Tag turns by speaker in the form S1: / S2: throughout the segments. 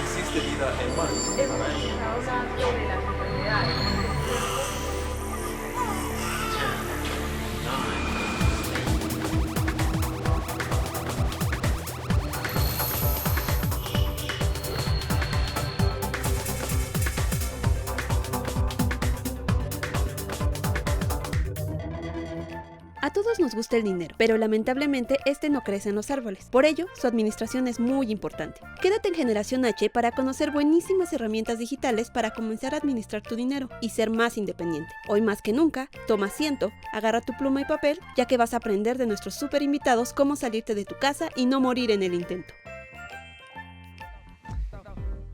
S1: Existe vida en Marte.
S2: Hemos estado hablando de las enfermedades.
S3: A todos nos gusta el dinero, pero lamentablemente este no crece en los árboles. Por ello, su administración es muy importante. Quédate en Generación H para conocer buenísimas herramientas digitales para comenzar a administrar tu dinero y ser más independiente. Hoy más que nunca, toma asiento, agarra tu pluma y papel, ya que vas a aprender de nuestros super invitados cómo salirte de tu casa y no morir en el intento.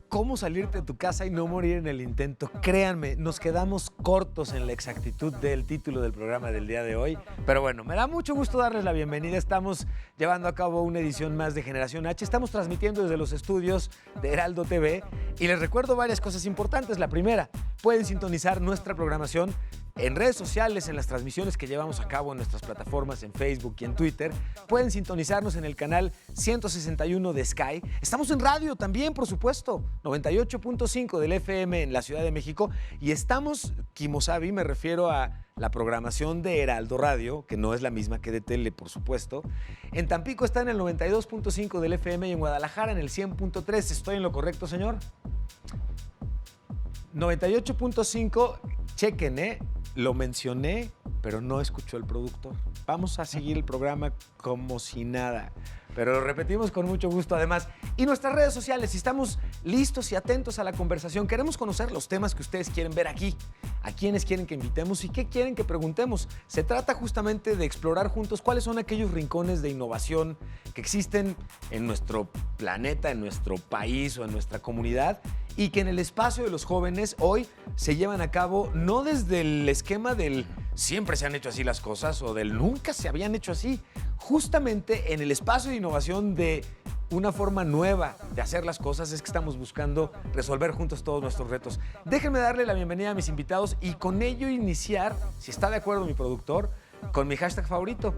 S4: ¿Cómo salirte de tu casa y no morir en el intento? Créanme, nos quedamos cortos en la exactitud del título del programa del día de hoy. Pero bueno, me da mucho gusto darles la bienvenida. Estamos llevando a cabo una edición más de Generación H. Estamos transmitiendo desde los estudios de Heraldo TV. Y les recuerdo varias cosas importantes. La primera, pueden sintonizar nuestra programación en redes sociales, en las transmisiones que llevamos a cabo en nuestras plataformas en Facebook y en Twitter. Pueden sintonizarnos en el canal 161 de Sky. Estamos en radio también, por supuesto, 98.5 del FM en la Ciudad de México. Y estamos, Kimosabi, me refiero a la programación de Heraldo Radio, que no es la misma que de tele, por supuesto. En Tampico está en el 92.5 del FM y en Guadalajara en el 100.3. ¿Estoy en lo correcto, señor? 98.5, chequen, lo mencioné, pero no escuchó el productor. Vamos a seguir el programa como si nada, pero lo repetimos con mucho gusto además. Y nuestras redes sociales, si estamos listos y atentos a la conversación, queremos conocer los temas que ustedes quieren ver aquí, a quiénes quieren que invitemos y qué quieren que preguntemos. Se trata justamente de explorar juntos cuáles son aquellos rincones de innovación que existen en nuestro planeta, en nuestro país o en nuestra comunidad, y que en el espacio de los jóvenes hoy se llevan a cabo no desde el esquema del siempre se han hecho así las cosas o del nunca se habían hecho así, justamente en el espacio de innovación de una forma nueva de hacer las cosas es que estamos buscando resolver juntos todos nuestros retos. Déjenme darle la bienvenida a mis invitados y con ello iniciar, si está de acuerdo mi productor, con mi hashtag favorito.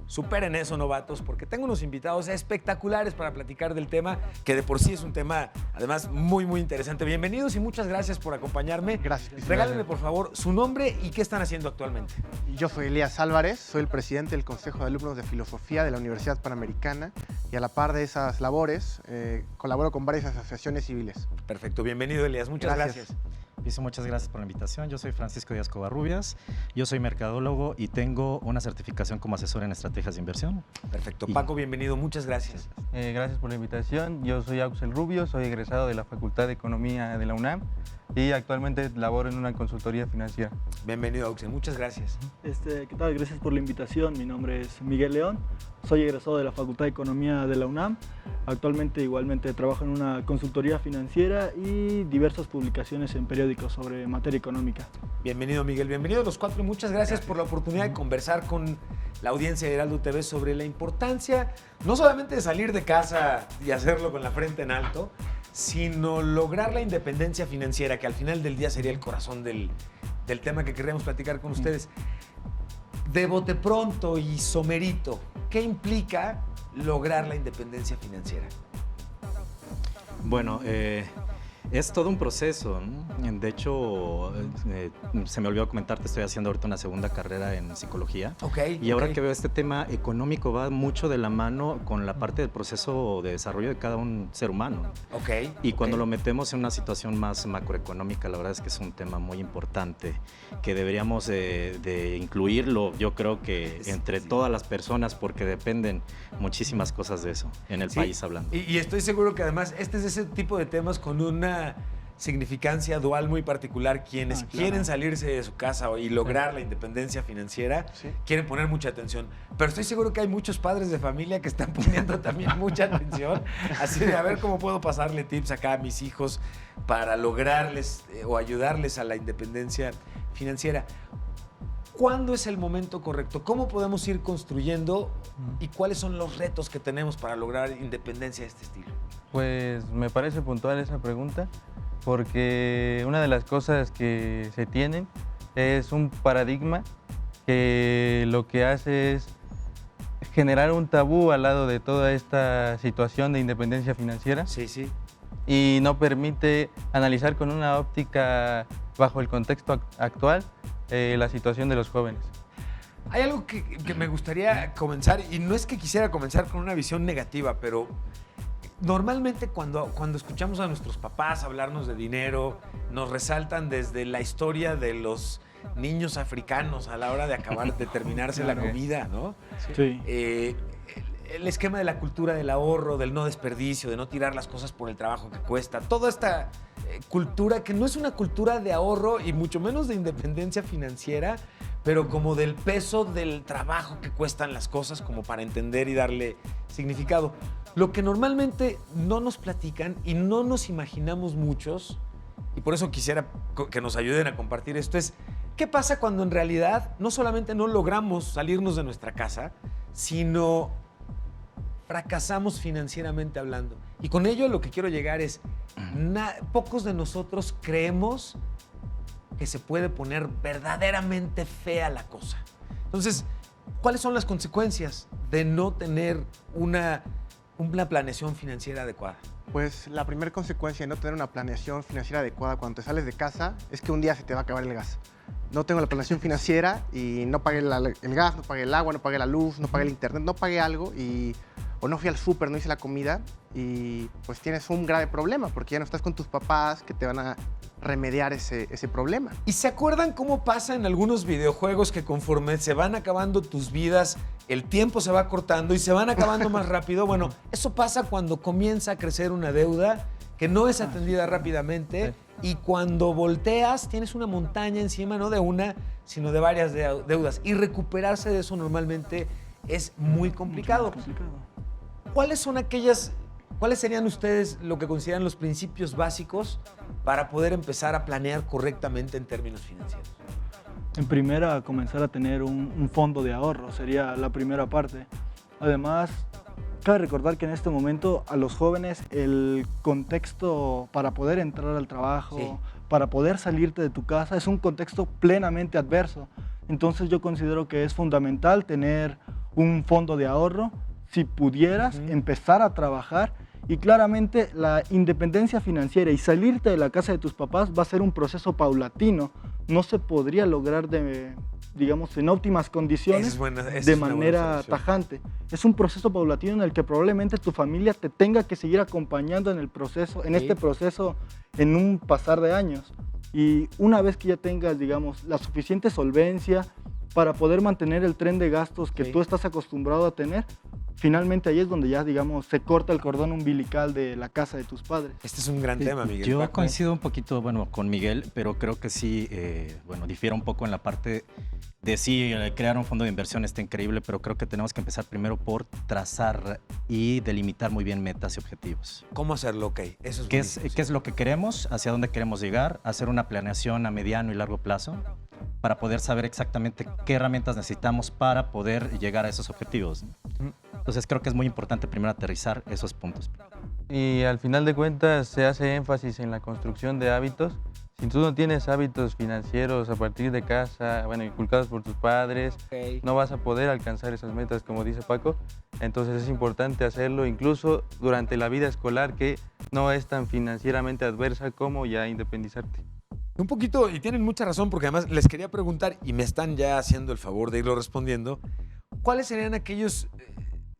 S4: Superen eso, novatos, porque tengo unos invitados espectaculares para platicar del tema, que de por sí es un tema, además, muy, muy interesante. Bienvenidos y muchas gracias por acompañarme.
S5: Gracias.
S4: Regálenme, por favor, su nombre y qué están haciendo actualmente.
S5: Yo soy Elías Álvarez, soy el presidente del Consejo de Alumnos de Filosofía de la Universidad Panamericana y a la par de esas labores colaboro con varias asociaciones civiles.
S4: Perfecto, bienvenido, Elías. Muchas gracias.
S6: Muchas gracias por la invitación. Yo soy Francisco Díaz Covarrubias, yo soy mercadólogo y tengo una certificación como asesor en estrategias de inversión.
S4: Perfecto. Paco, bienvenido. Muchas gracias.
S7: Gracias por la invitación. Yo soy Auxel Rubio, soy egresado de la Facultad de Economía de la UNAM y actualmente laboro en una consultoría financiera.
S4: Bienvenido, Auxel. Muchas gracias.
S8: ¿Qué tal? Gracias por la invitación. Mi nombre es Miguel León, soy egresado de la Facultad de Economía de la UNAM. Actualmente igualmente trabajo en una consultoría financiera y diversas publicaciones en periódicos sobre materia económica.
S4: Bienvenido, Miguel. Bienvenido los cuatro y muchas gracias por la oportunidad de conversar con la audiencia de Heraldo TV sobre la importancia no solamente de salir de casa y hacerlo con la frente en alto, sino lograr la independencia financiera, que al final del día sería el corazón del tema que queremos platicar con ustedes. De bote pronto y somerito, ¿qué implica lograr la independencia financiera?
S6: Bueno, es todo un proceso, ¿no? De hecho, se me olvidó comentarte, estoy haciendo ahorita una segunda carrera en psicología. Y ahora que veo este tema económico va mucho de la mano con la parte del proceso de desarrollo de cada un ser humano. Y cuando lo metemos en una situación más macroeconómica, la verdad es que es un tema muy importante que deberíamos de incluirlo, yo creo que entre todas las personas, porque dependen muchísimas cosas de eso en el país hablando.
S4: Y estoy seguro que además este es ese tipo de temas con una significancia dual muy particular. Quienes quieren salirse de su casa y lograr la independencia financiera quieren poner mucha atención, pero estoy seguro que hay muchos padres de familia que están poniendo también mucha atención, así de a ver cómo puedo pasarle tips acá a mis hijos para lograrles o ayudarles a la independencia financiera. ¿Cuándo es el momento correcto? ¿Cómo podemos ir construyendo y cuáles son los retos que tenemos para lograr independencia de este estilo?
S7: Pues me parece puntual esa pregunta, porque una de las cosas que se tienen es un paradigma que lo que hace es generar un tabú al lado de toda esta situación de independencia financiera.
S4: Sí, sí.
S7: Y no permite analizar con una óptica bajo el contexto actual la situación de los jóvenes.
S4: Hay algo que me gustaría comenzar, y no es que quisiera comenzar con una visión negativa, pero normalmente cuando escuchamos a nuestros papás hablarnos de dinero, nos resaltan desde la historia de los niños africanos a la hora de acabar de terminarse la comida, ¿no?
S8: Sí.
S4: El esquema de la cultura del ahorro, del no desperdicio, de no tirar las cosas por el trabajo que cuesta, toda esta cultura que no es una cultura de ahorro y mucho menos de independencia financiera, pero como del peso del trabajo que cuestan las cosas, como para entender y darle significado. Lo que normalmente no nos platican y no nos imaginamos muchos, y por eso quisiera que nos ayuden a compartir esto, es ¿qué pasa cuando en realidad no solamente no logramos salirnos de nuestra casa, sino fracasamos financieramente hablando? Y con ello lo que quiero llegar es, pocos de nosotros creemos que se puede poner verdaderamente fea la cosa. Entonces, ¿cuáles son las consecuencias de no tener una planeación financiera adecuada?
S5: Pues la primera consecuencia de no tener una planeación financiera adecuada cuando te sales de casa es que un día se te va a acabar el gas. No tengo la planeación financiera y no pagué el gas, no pagué el agua, no pagué la luz, no pagué el internet, no pagué algo o no fui al súper, no hice la comida y pues tienes un grave problema porque ya no estás con tus papás que te van a remediar ese problema.
S4: ¿Y se acuerdan cómo pasa en algunos videojuegos que conforme se van acabando tus vidas, el tiempo se va cortando y se van acabando más rápido? Bueno, eso pasa cuando comienza a crecer una deuda que no es atendida rápidamente y cuando volteas tienes una montaña encima, no de una, sino de varias deudas. Y recuperarse de eso normalmente es muy complicado. ¿Cuáles serían ustedes lo que consideran los principios básicos para poder empezar a planear correctamente en términos financieros?
S8: En primera, comenzar a tener un fondo de ahorro sería la primera parte. Además, cabe recordar que en este momento a los jóvenes el contexto para poder entrar al trabajo, para poder salirte de tu casa, es un contexto plenamente adverso. Entonces yo considero que es fundamental tener un fondo de ahorro. Si pudieras empezar a trabajar y claramente la independencia financiera y salirte de la casa de tus papás va a ser un proceso paulatino. No se podría lograr digamos, en óptimas condiciones de manera tajante. Es un proceso paulatino en el que probablemente tu familia te tenga que seguir acompañando en el proceso, en este proceso, en un pasar de años. Y una vez que ya tengas, digamos, la suficiente solvencia para poder mantener el tren de gastos que tú estás acostumbrado a tener, finalmente ahí es donde ya, digamos, se corta el cordón umbilical de la casa de tus padres.
S4: Este es un gran tema, Miguel.
S6: Yo coincido un poquito, con Miguel, pero creo que sí, difiere un poco en la parte de sí, crear un fondo de inversión está increíble, pero creo que tenemos que empezar primero por trazar y delimitar muy bien metas y objetivos.
S4: ¿Cómo hacerlo? Ok, eso es
S6: ¿Qué es lo que queremos? ¿Hacia dónde queremos llegar? Hacer una planeación a mediano y largo plazo para poder saber exactamente qué herramientas necesitamos para poder llegar a esos objetivos. Entonces creo que es muy importante primero aterrizar esos puntos.
S7: Y al final de cuentas se hace énfasis en la construcción de hábitos. Si tú no tienes hábitos financieros a partir de casa, inculcados por tus padres, no vas a poder alcanzar esas metas, como dice Paco. Entonces es importante hacerlo incluso durante la vida escolar, que no es tan financieramente adversa como ya independizarte.
S4: Un poquito, y tienen mucha razón, porque además les quería preguntar, y me están ya haciendo el favor de irlo respondiendo, ¿cuáles serían aquellos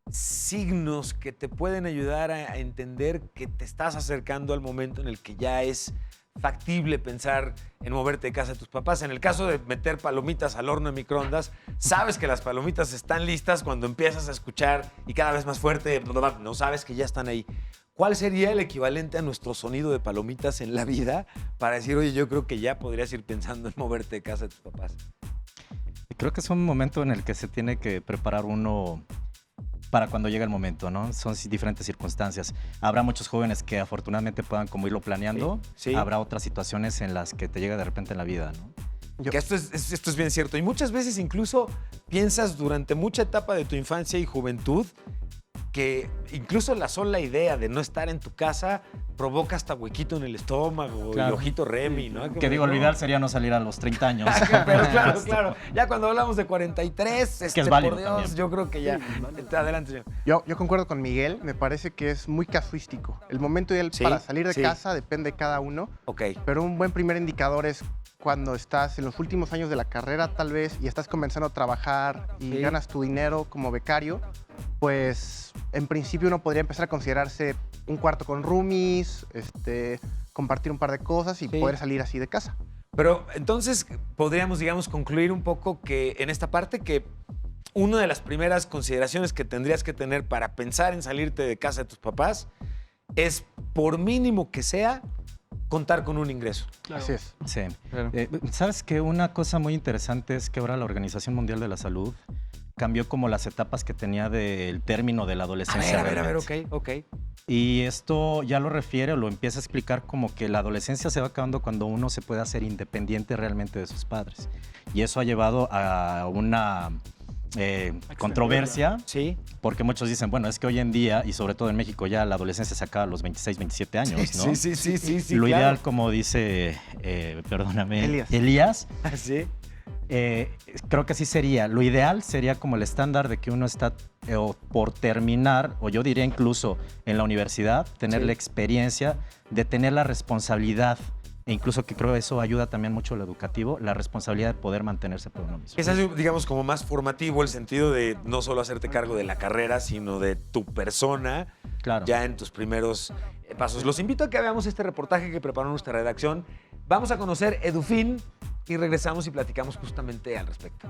S4: signos que te pueden ayudar a entender que te estás acercando al momento en el que ya es factible pensar en moverte de casa de tus papás? En el caso de meter palomitas al horno de microondas, sabes que las palomitas están listas cuando empiezas a escuchar y cada vez más fuerte, no sabes que ya están ahí. ¿Cuál sería el equivalente a nuestro sonido de palomitas en la vida para decir, oye, yo creo que ya podrías ir pensando en moverte de casa de tus papás?
S6: Creo que es un momento en el que se tiene que preparar uno para cuando llega el momento, ¿no? Son diferentes circunstancias. Habrá muchos jóvenes que afortunadamente puedan como irlo planeando. Sí. Habrá otras situaciones en las que te llega de repente en la vida, ¿no?
S4: Que esto es bien cierto. Y muchas veces incluso piensas durante mucha etapa de tu infancia y juventud que incluso la sola idea de no estar en tu casa provoca hasta huequito en el estómago y ojito Remy, ¿no?
S6: Que digo, lo ideal sería no salir a los 30 años.
S4: Pero claro. Ya cuando hablamos de 43,
S6: que es válido
S4: por Dios,
S6: también.
S4: yo creo que ya. Adelante, señor.
S5: Yo concuerdo con Miguel, me parece que es muy casuístico. El momento ideal para salir de casa depende de cada uno.
S4: Ok.
S5: Pero un buen primer indicador es cuando estás en los últimos años de la carrera, tal vez, y estás comenzando a trabajar y ganas tu dinero como becario, pues en principio uno podría empezar a considerarse un cuarto con roomies, compartir un par de cosas y poder salir así de casa.
S4: Pero entonces podríamos, digamos, concluir un poco que en esta parte que una de las primeras consideraciones que tendrías que tener para pensar en salirte de casa de tus papás es, por mínimo que sea, contar con un ingreso.
S5: Claro. Así es.
S6: Sí.
S7: Claro.
S6: ¿Sabes qué? Una cosa muy interesante es que ahora la Organización Mundial de la Salud cambió como las etapas que tenía del término de la adolescencia.
S4: A ver, ok.
S6: Y esto ya lo refiere o lo empieza a explicar como que la adolescencia se va acabando cuando uno se puede hacer independiente realmente de sus padres. Y eso ha llevado a una controversia, porque muchos dicen, bueno, es que hoy en día, y sobre todo en México, ya la adolescencia se acaba a los 26, 27 años, ¿no?
S4: Sí,
S6: lo ideal, como dice, perdóname, Elías,
S4: ¿sí?
S6: Creo que así sería. Lo ideal sería como el estándar de que uno está por terminar, o yo diría incluso en la universidad, tener la experiencia de tener la responsabilidad. E incluso que creo que eso ayuda también mucho a lo educativo, la responsabilidad de poder mantenerse por uno mismo.
S4: Es algo, digamos, como más formativo, el sentido de no solo hacerte cargo de la carrera, sino de tu persona, ya en tus primeros pasos. Los invito a que veamos este reportaje que preparó nuestra redacción. Vamos a conocer Edufin y regresamos y platicamos justamente al respecto.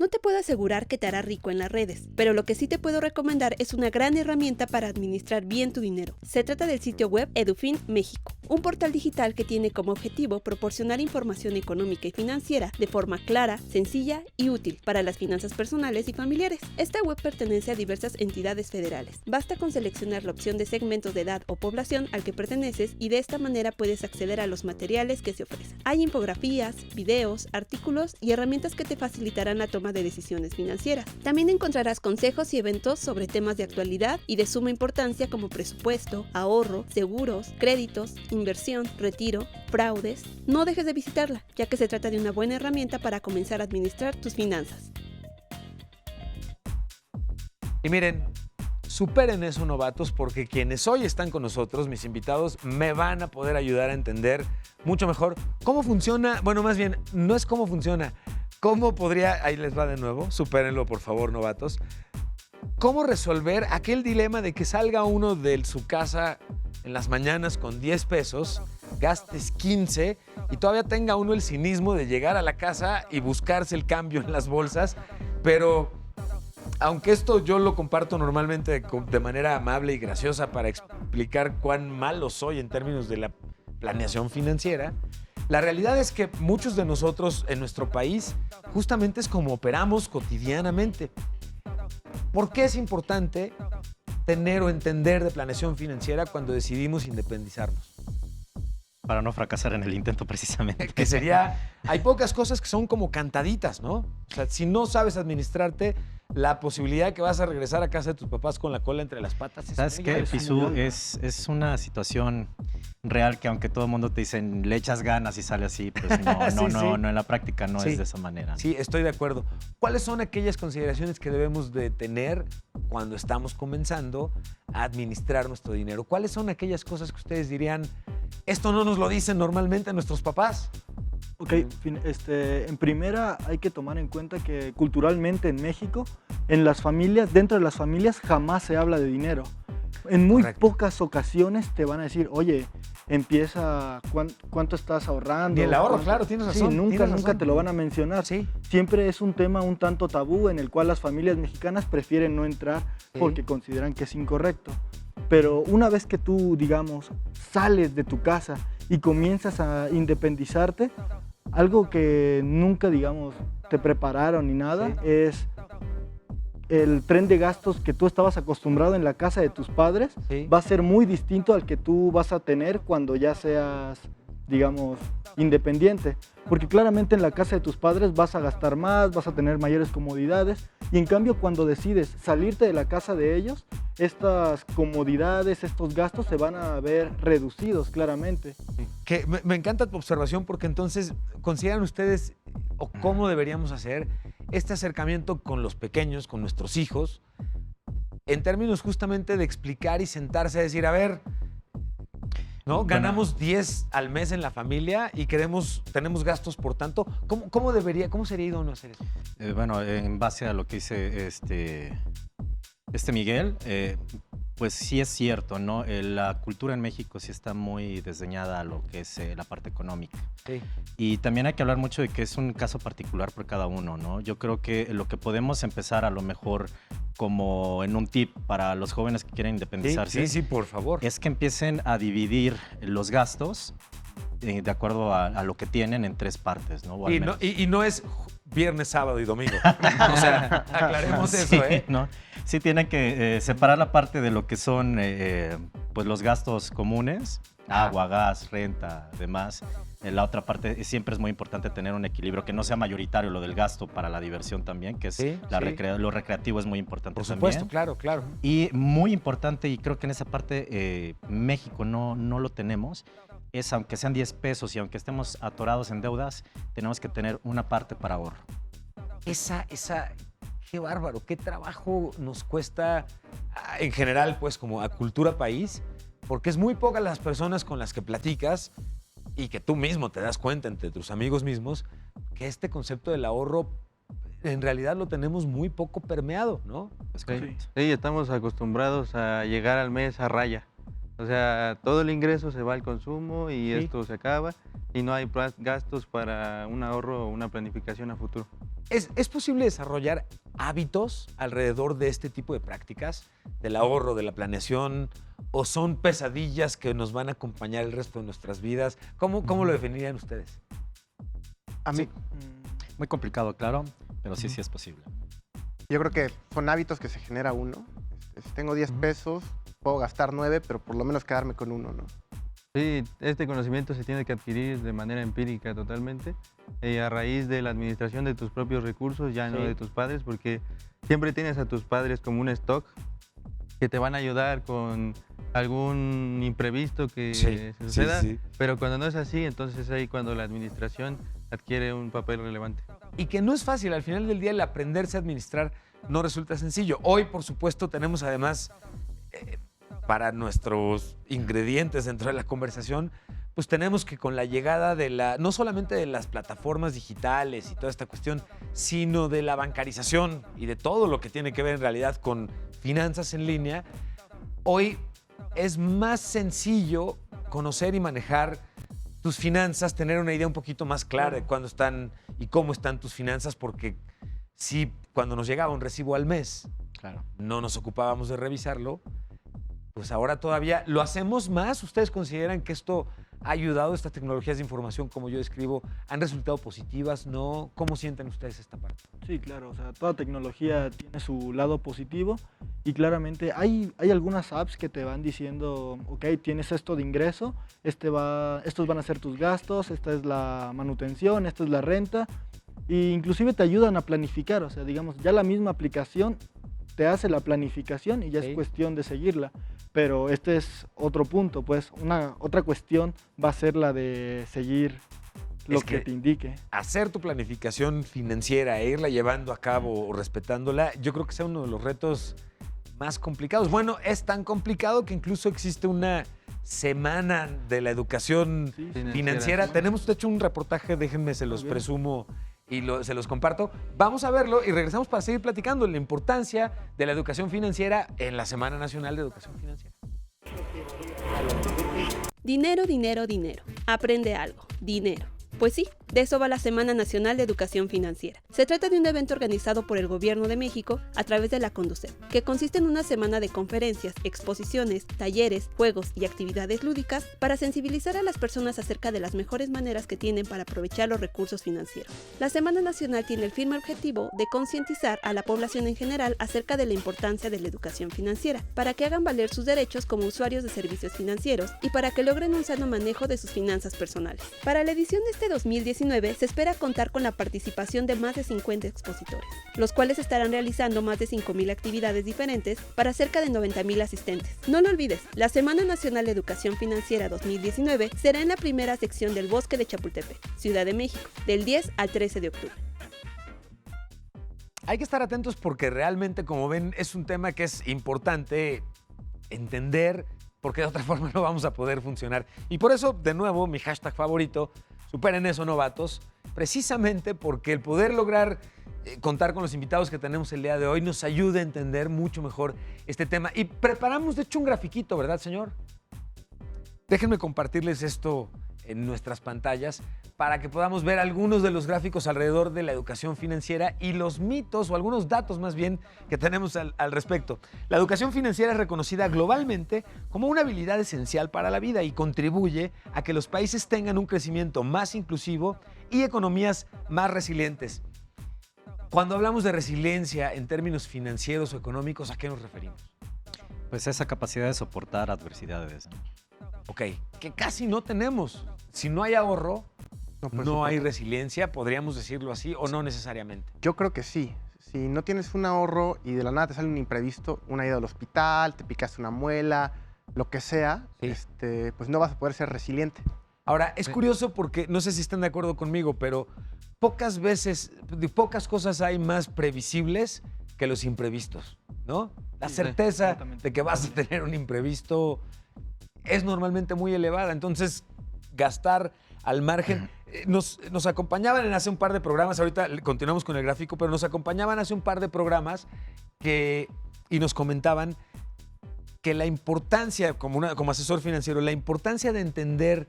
S3: No te puedo asegurar que te hará rico en las redes, pero lo que sí te puedo recomendar es una gran herramienta para administrar bien tu dinero. Se trata del sitio web Edufin México, un portal digital que tiene como objetivo proporcionar información económica y financiera de forma clara, sencilla y útil para las finanzas personales y familiares. Esta web pertenece a diversas entidades federales. Basta con seleccionar la opción de segmentos de edad o población al que perteneces y de esta manera puedes acceder a los materiales que se ofrecen. Hay infografías, videos, artículos y herramientas que te facilitarán la toma de decisiones financieras. También encontrarás consejos y eventos sobre temas de actualidad y de suma importancia como presupuesto, ahorro, seguros, créditos, inversión, retiro, fraudes. No dejes de visitarla, ya que se trata de una buena herramienta para comenzar a administrar tus finanzas.
S4: Y miren, superen eso, novatos, porque quienes hoy están con nosotros, mis invitados, me van a poder ayudar a entender mucho mejor cómo funciona. Bueno, más bien, no es cómo funciona. ¿Cómo podría, ahí les va de nuevo, supérenlo por favor, novatos, cómo resolver aquel dilema de que salga uno de su casa en las mañanas con 10 pesos, gastes 15 y todavía tenga uno el cinismo de llegar a la casa y buscarse el cambio en las bolsas? Pero aunque esto yo lo comparto normalmente de manera amable y graciosa para explicar cuán malo soy en términos de la planeación financiera, la realidad es que muchos de nosotros en nuestro país justamente es como operamos cotidianamente. ¿Por qué es importante tener o entender de planeación financiera cuando decidimos independizarnos?
S6: Para no fracasar en el intento, precisamente.
S4: Que sería, hay pocas cosas que son como cantaditas, ¿no? O sea, si no sabes administrarte, la posibilidad de que vas a regresar a casa de tus papás con la cola entre las patas.
S6: ¿Sabes qué, Fisu? Es una situación real que aunque todo el mundo te dice, le echas ganas y sale así, pues no, en la práctica no es de esa manera.
S4: Sí, estoy de acuerdo. ¿Cuáles son aquellas consideraciones que debemos de tener cuando estamos comenzando a administrar nuestro dinero? ¿Cuáles son aquellas cosas que ustedes dirían, esto no nos lo dicen normalmente nuestros papás?
S8: Ok, en primera hay que tomar en cuenta que culturalmente en México, en las familias, dentro de las familias jamás se habla de dinero. En muy pocas ocasiones te van a decir, oye, empieza, ¿cuánto estás ahorrando?
S4: Y el ahorro, claro, tienes razón.
S8: Sí, nunca te lo van a mencionar.
S4: Sí.
S8: Siempre es un tema un tanto tabú en el cual las familias mexicanas prefieren no entrar porque consideran que es incorrecto. Pero una vez que tú, digamos, sales de tu casa y comienzas a independizarte, algo que nunca, digamos, te prepararon ni nada, es el tren de gastos que tú estabas acostumbrado en la casa de tus padres, va a ser muy distinto al que tú vas a tener cuando ya seas, digamos, independiente. Porque claramente en la casa de tus padres vas a gastar más, vas a tener mayores comodidades Y en cambio, cuando decides salirte de la casa de ellos, estas comodidades, estos gastos se van a ver reducidos claramente.
S4: Que me encanta tu observación, porque entonces consideran ustedes, o cómo deberíamos hacer este acercamiento con los pequeños, con nuestros hijos, en términos justamente de explicar y sentarse a decir, a ver, ¿no? Ganamos 10 al mes en la familia y tenemos gastos por tanto. ¿Cómo sería idóneo hacer eso?
S6: Bueno, en base a lo que dice Miguel, pues sí es cierto, ¿no? La cultura en México sí está muy desdeñada a lo que es la parte económica.
S4: Sí.
S6: Y también hay que hablar mucho de que es un caso particular por cada uno, ¿no? Yo creo que lo que podemos empezar a lo mejor como en un tip para los jóvenes que quieren independizarse.
S4: Sí, por favor.
S6: Es que empiecen a dividir los gastos de acuerdo a lo que tienen en 3 partes, ¿no?
S4: Y no es viernes, sábado y domingo. O sea, aclaremos eso, ¿eh?
S6: ¿No? Sí tienen que separar la parte de lo que son pues los gastos comunes, agua, gas, renta, demás. La otra parte siempre es muy importante tener un equilibrio, que no sea mayoritario lo del gasto para la diversión también, que es lo recreativo es muy importante
S4: por supuesto,
S6: también.
S4: claro.
S6: Y muy importante, y creo que en esa parte México no lo tenemos, es aunque sean 10 pesos y aunque estemos atorados en deudas, tenemos que tener una parte para ahorro.
S4: Qué bárbaro, qué trabajo nos cuesta en general, pues como a cultura país, porque es muy pocas las personas con las que platicas y que tú mismo te das cuenta entre tus amigos mismos que este concepto del ahorro en realidad lo tenemos muy poco permeado, ¿no?
S7: Sí, estamos acostumbrados a llegar al mes a raya. O sea, todo el ingreso se va al consumo y esto se acaba y no hay gastos para un ahorro o una planificación a futuro.
S4: ¿Es posible desarrollar hábitos alrededor de este tipo de prácticas, del ahorro, de la planeación, o son pesadillas que nos van a acompañar el resto de nuestras vidas? ¿Cómo lo definirían ustedes?
S5: A mí,
S6: muy complicado, claro, pero sí es posible.
S5: Yo creo que son hábitos que se genera uno. Si tengo 10 pesos, puedo gastar 9, pero por lo menos quedarme con 1, ¿no?
S7: Sí, este conocimiento se tiene que adquirir de manera empírica totalmente, a raíz de la administración de tus propios recursos, ya no de tus padres, porque siempre tienes a tus padres como un stock que te van a ayudar con algún imprevisto que suceda, pero cuando no es así, entonces es ahí cuando la administración adquiere un papel relevante.
S4: Y que no es fácil, al final del día el aprenderse a administrar no resulta sencillo. Hoy, por supuesto, tenemos además para nuestros ingredientes dentro de la conversación, pues tenemos que con la llegada de no solamente de las plataformas digitales y toda esta cuestión, sino de la bancarización y de todo lo que tiene que ver en realidad con finanzas en línea, hoy es más sencillo conocer y manejar tus finanzas, tener una idea un poquito más clara de cuándo están y cómo están tus finanzas, porque si cuando nos llegaba un recibo al mes, no nos ocupábamos de revisarlo, pues ahora todavía lo hacemos más. ¿Ustedes consideran que esto ha ayudado, estas tecnologías de información, como yo describo, han resultado positivas? ¿No? ¿Cómo sienten ustedes esta parte?
S8: Sí, claro, o sea, toda tecnología tiene su lado positivo y claramente hay algunas apps que te van diciendo, ok, tienes esto de ingreso, estos van a ser tus gastos, esta es la manutención, esta es la renta, e inclusive te ayudan a planificar, o sea, digamos, ya la misma aplicación te hace la planificación y ya es cuestión de seguirla. Pero este es otro punto, pues otra cuestión va a ser la de seguir lo que te indique.
S4: Hacer tu planificación financiera e irla llevando a cabo o respetándola, yo creo que sea uno de los retos más complicados. Bueno, es tan complicado que incluso existe una semana de la educación financiera. Tenemos de hecho un reportaje, déjenme, se los presumo y se los comparto. Vamos a verlo y regresamos para seguir platicando la importancia de la educación financiera en la Semana Nacional de Educación Financiera.
S3: Dinero, dinero, dinero. Aprende algo. Dinero. Pues sí, de eso va la Semana Nacional de Educación Financiera. Se trata de un evento organizado por el Gobierno de México a través de la Conducef, que consiste en una semana de conferencias, exposiciones, talleres, juegos y actividades lúdicas para sensibilizar a las personas acerca de las mejores maneras que tienen para aprovechar los recursos financieros. La Semana Nacional tiene el firme objetivo de concientizar a la población en general acerca de la importancia de la educación financiera, para que hagan valer sus derechos como usuarios de servicios financieros y para que logren un sano manejo de sus finanzas personales. Para la edición de este este 2019 se espera contar con la participación de más de 50 expositores, los cuales estarán realizando más de 5,000 actividades diferentes para cerca de 90,000 asistentes. No lo olvides, la Semana Nacional de Educación Financiera 2019 será en la primera sección del Bosque de Chapultepec, Ciudad de México, del 10 al 13 de octubre.
S4: Hay que estar atentos porque realmente, como ven, es un tema que es importante entender, porque de otra forma no vamos a poder funcionar. Y por eso, de nuevo, mi hashtag favorito, superen eso, novatos, precisamente porque el poder lograr contar con los invitados que tenemos el día de hoy nos ayuda a entender mucho mejor este tema. Y preparamos, de hecho, un grafiquito, ¿verdad, señor? Déjenme compartirles esto en nuestras pantallas para que podamos ver algunos de los gráficos alrededor de la educación financiera y los mitos, o algunos datos más bien, que tenemos al respecto. La educación financiera es reconocida globalmente como una habilidad esencial para la vida y contribuye a que los países tengan un crecimiento más inclusivo y economías más resilientes. Cuando hablamos de resiliencia en términos financieros o económicos, ¿a qué nos referimos?
S6: Pues esa capacidad de soportar adversidades, ¿no?
S4: Ok, que casi no tenemos. Si no hay ahorro, no hay resiliencia, podríamos decirlo así, o no necesariamente.
S5: Yo creo que sí. Si no tienes un ahorro y de la nada te sale un imprevisto, una ida al hospital, te picaste una muela, lo que sea,
S4: Sí.
S5: pues no vas a poder ser resiliente.
S4: Ahora, es curioso porque, no sé si están de acuerdo conmigo, pero pocas cosas hay más previsibles que los imprevistos, ¿no? La
S8: Sí,
S4: certeza
S8: exactamente.
S4: de que vas a tener un imprevisto es normalmente muy elevada. Entonces, gastar al margen. Nos acompañaban en hace un par de programas, ahorita continuamos con el gráfico, pero nos acompañaban hace un par de programas y nos comentaban que la importancia, como asesor financiero, la importancia de entender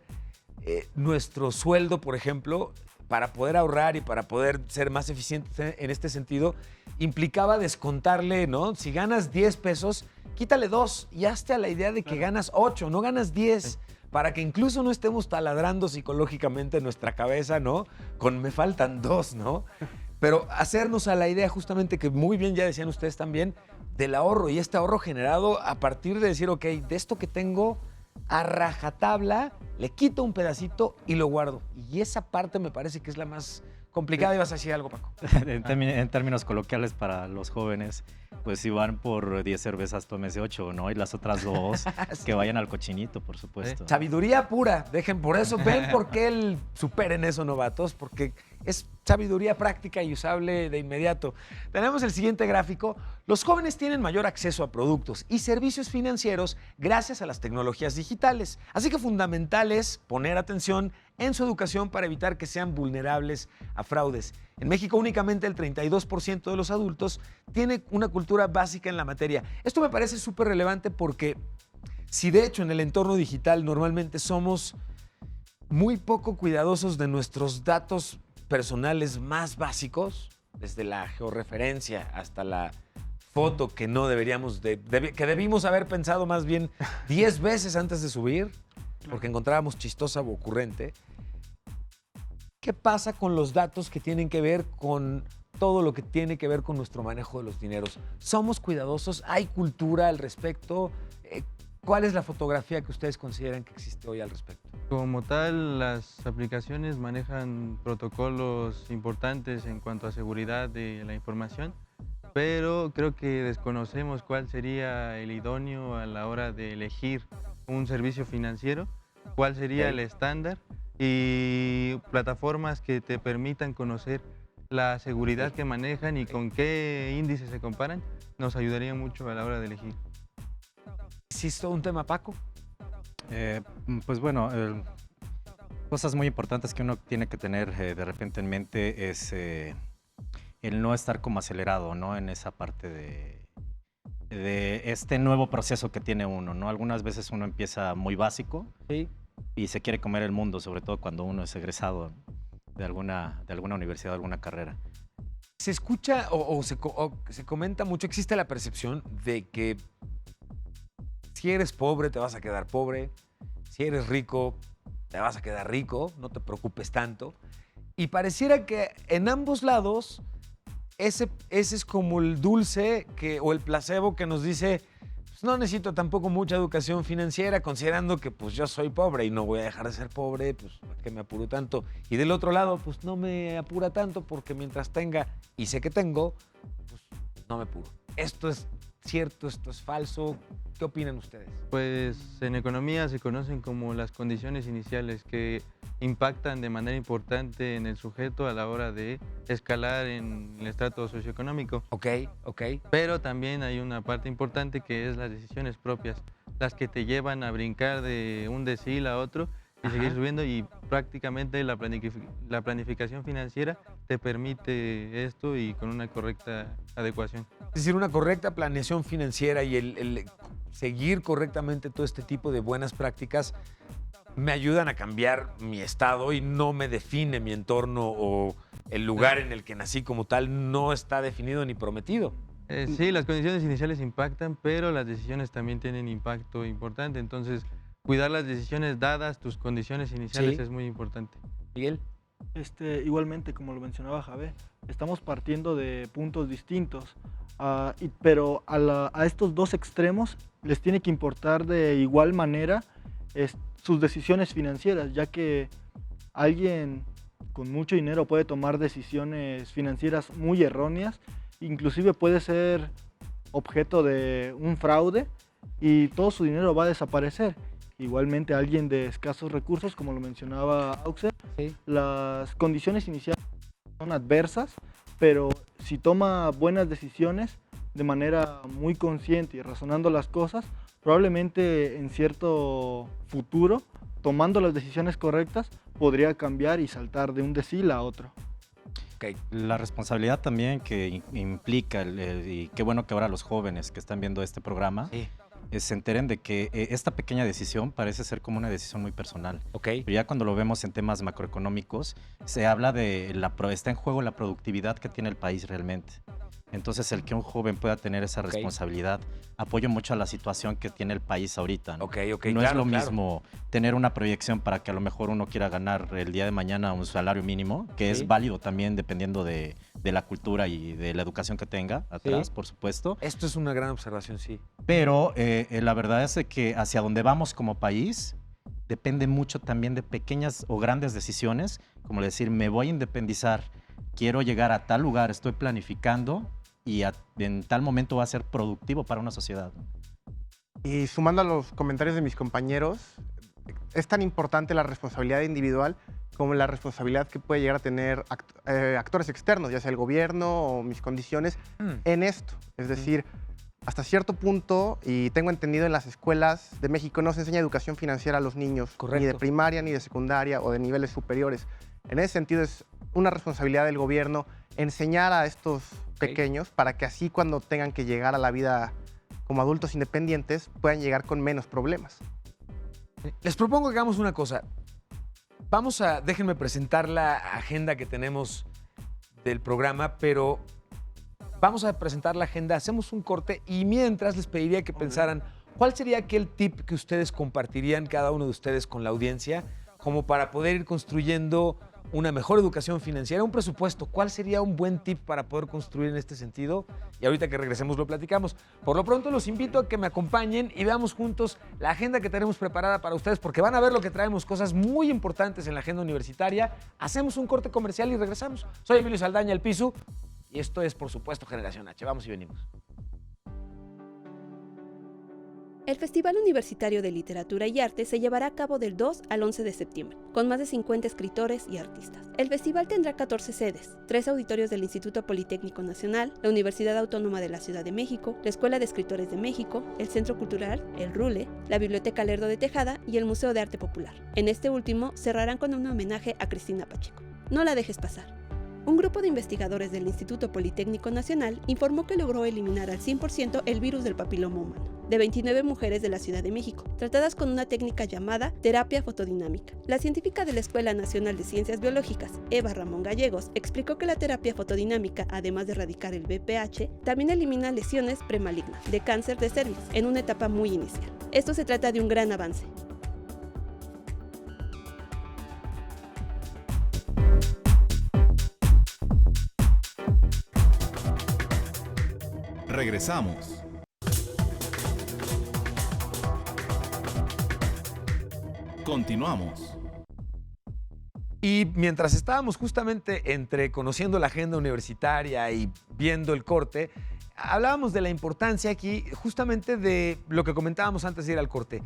S4: nuestro sueldo, por ejemplo, para poder ahorrar y para poder ser más eficientes en este sentido, implicaba descontarle, ¿no? Si ganas 10 pesos, quítale 2 y hazte a la idea de que ganas 8, no ganas 10. Para que incluso no estemos taladrando psicológicamente en nuestra cabeza, ¿no? Con me faltan 2, ¿no? Pero hacernos a la idea justamente que muy bien ya decían ustedes también, del ahorro y este ahorro generado a partir de decir, ok, de esto que tengo a rajatabla, le quito un pedacito y lo guardo. Y esa parte me parece que es la más complicada. ¿Ibas a decir algo, Paco?
S6: En términos coloquiales para los jóvenes, pues si van por 10 cervezas, tómese 8, ¿no? Y las otras 2 que vayan al cochinito, por supuesto.
S4: Sabiduría pura. Por eso, ven por qué superen eso, novatos, porque es sabiduría práctica y usable de inmediato. Tenemos el siguiente gráfico. Los jóvenes tienen mayor acceso a productos y servicios financieros gracias a las tecnologías digitales. Así que fundamental es poner atención en su educación para evitar que sean vulnerables a fraudes. En México únicamente el 32% de los adultos tiene una cultura básica en la materia. Esto me parece súper relevante porque si de hecho en el entorno digital normalmente somos muy poco cuidadosos de nuestros datos personales más básicos, desde la georreferencia hasta la foto que no deberíamos que debimos haber pensado más bien 10 veces antes de subir, porque encontrábamos chistosa o ocurrente. ¿Qué pasa con los datos que tienen que ver con todo lo que tiene que ver con nuestro manejo de los dineros? ¿Somos cuidadosos? ¿Hay cultura al respecto? ¿Cuál es la fotografía que ustedes consideran que existe hoy al respecto?
S7: Como tal, las aplicaciones manejan protocolos importantes en cuanto a seguridad de la información, pero creo que desconocemos cuál sería el idóneo a la hora de elegir un servicio financiero, cuál sería el estándar y plataformas que te permitan conocer la seguridad que manejan y con qué índices se comparan, nos ayudaría mucho a la hora de elegir.
S4: ¿Existe un tema, Paco?
S6: Pues bueno, cosas muy importantes que uno tiene que tener de repente en mente es el no estar como acelerado, ¿no? En esa parte de este nuevo proceso que tiene uno, ¿no? Algunas veces uno empieza muy básico y se quiere comer el mundo, sobre todo cuando uno es egresado de alguna universidad, de alguna carrera.
S4: Se escucha o se comenta mucho, existe la percepción de que si eres pobre te vas a quedar pobre, si eres rico te vas a quedar rico, no te preocupes tanto. Y pareciera que en ambos lados ese es como el dulce o el placebo que nos dice, pues no necesito tampoco mucha educación financiera, considerando que pues yo soy pobre y no voy a dejar de ser pobre, pues ¿por qué me apuro tanto? Y del otro lado, pues no me apura tanto porque mientras tenga, y sé que tengo, pues no me apuro. Esto es cierto, esto es falso. ¿Qué opinan ustedes?
S7: Pues en economía se conocen como las condiciones iniciales que impactan de manera importante en el sujeto a la hora de escalar en el estrato socioeconómico.
S4: Ok.
S7: Pero también hay una parte importante que es las decisiones propias, las que te llevan a brincar de un decil a otro y seguir subiendo, y prácticamente la planificación financiera te permite esto y con una correcta adecuación.
S4: Es decir, una correcta planeación financiera y el seguir correctamente todo este tipo de buenas prácticas me ayudan a cambiar mi estado y no me define mi entorno o el lugar en el que nací como tal no está definido ni prometido.
S7: Sí, las condiciones iniciales impactan, pero las decisiones también tienen impacto importante. Entonces, cuidar las decisiones dadas, tus condiciones iniciales, es muy importante.
S4: Miguel.
S8: Igualmente, como lo mencionaba Javé, estamos partiendo de puntos distintos, pero a estos dos extremos les tiene que importar de igual manera sus decisiones financieras, ya que alguien con mucho dinero puede tomar decisiones financieras muy erróneas, inclusive puede ser objeto de un fraude y todo su dinero va a desaparecer. Igualmente alguien de escasos recursos, como lo mencionaba Auxer, las condiciones iniciales son adversas, pero si toma buenas decisiones de manera muy consciente y razonando las cosas, probablemente en cierto futuro, tomando las decisiones correctas, podría cambiar y saltar de un decil a otro.
S6: La responsabilidad también que implica, y qué bueno que ahora los jóvenes que están viendo este programa se enteren de que esta pequeña decisión parece ser como una decisión muy personal. Pero ya cuando lo vemos en temas macroeconómicos, se habla de está en juego la productividad que tiene el país realmente. Entonces, el que un joven pueda tener esa responsabilidad, apoyo mucho a la situación que tiene el país ahorita, ¿no? No es lo mismo tener una proyección para que a lo mejor uno quiera ganar el día de mañana un salario mínimo, que es válido también dependiendo de la cultura y de la educación que tenga atrás, por supuesto.
S4: Esto es una gran observación, sí.
S6: Pero la verdad es que hacia donde vamos como país depende mucho también de pequeñas o grandes decisiones, como decir, me voy a independizar, quiero llegar a tal lugar, estoy planificando, y en tal momento va a ser productivo para una sociedad.
S5: Y sumando a los comentarios de mis compañeros, es tan importante la responsabilidad individual como la responsabilidad que puede llegar a tener actores externos, ya sea el gobierno o mis condiciones, en esto. Es decir, hasta cierto punto, y tengo entendido en las escuelas de México, no se enseña educación financiera a los niños, ni de primaria, ni de secundaria o de niveles superiores. En ese sentido, es una responsabilidad del gobierno enseñar a estos pequeños para que así cuando tengan que llegar a la vida como adultos independientes puedan llegar con menos problemas.
S4: Les propongo que hagamos una cosa. Déjenme presentar la agenda que tenemos del programa, pero vamos a presentar la agenda, hacemos un corte y mientras les pediría que pensaran cuál sería aquel tip que ustedes compartirían cada uno de ustedes con la audiencia como para poder ir construyendo una mejor educación financiera, un presupuesto. ¿Cuál sería un buen tip para poder construir en este sentido? Y ahorita que regresemos lo platicamos. Por lo pronto los invito a que me acompañen y veamos juntos la agenda que tenemos preparada para ustedes, porque van a ver lo que traemos, cosas muy importantes en la agenda universitaria. Hacemos un corte comercial y regresamos. Soy Emilio Saldaña, El Piso, y esto es, por supuesto, Generación H. Vamos y venimos.
S3: El Festival Universitario de Literatura y Arte se llevará a cabo del 2 al 11 de septiembre, con más de 50 escritores y artistas. El festival tendrá 14 sedes, 3 auditorios del Instituto Politécnico Nacional, la Universidad Autónoma de la Ciudad de México, la Escuela de Escritores de México, el Centro Cultural, el Rule, la Biblioteca Lerdo de Tejada y el Museo de Arte Popular. En este último cerrarán con un homenaje a Cristina Pacheco. No la dejes pasar. Un grupo de investigadores del Instituto Politécnico Nacional informó que logró eliminar al 100% el virus del papiloma humano, de 29 mujeres de la Ciudad de México, tratadas con una técnica llamada terapia fotodinámica. La científica de la Escuela Nacional de Ciencias Biológicas, Eva Ramón Gallegos, explicó que la terapia fotodinámica, además de erradicar el VPH, también elimina lesiones premalignas de cáncer de cervix en una etapa muy inicial. Esto se trata de un gran avance.
S9: Regresamos. Continuamos.
S4: Y mientras estábamos justamente entre conociendo la agenda universitaria y viendo el corte, hablábamos de la importancia aquí justamente de lo que comentábamos antes de ir al corte.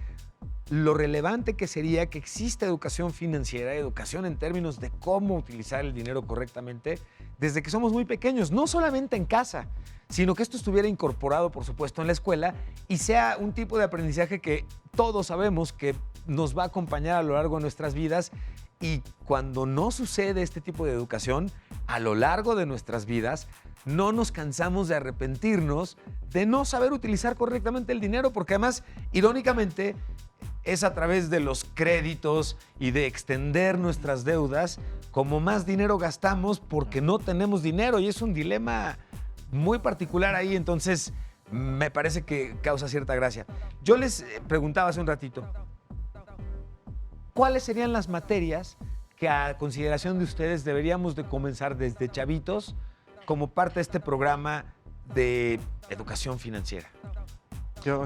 S4: Lo relevante que sería que exista educación financiera, educación en términos de cómo utilizar el dinero correctamente desde que somos muy pequeños, no solamente en casa, sino que esto estuviera incorporado, por supuesto, en la escuela y sea un tipo de aprendizaje que todos sabemos que nos va a acompañar a lo largo de nuestras vidas. Y cuando no sucede este tipo de educación, a lo largo de nuestras vidas, no nos cansamos de arrepentirnos de no saber utilizar correctamente el dinero, porque además, irónicamente, es a través de los créditos y de extender nuestras deudas como más dinero gastamos porque no tenemos dinero, y es un dilema muy particular ahí, entonces me parece que causa cierta gracia. Yo les preguntaba hace un ratito, ¿cuáles serían las materias que a consideración de ustedes deberíamos de comenzar desde chavitos como parte de este programa de educación financiera?
S5: Yo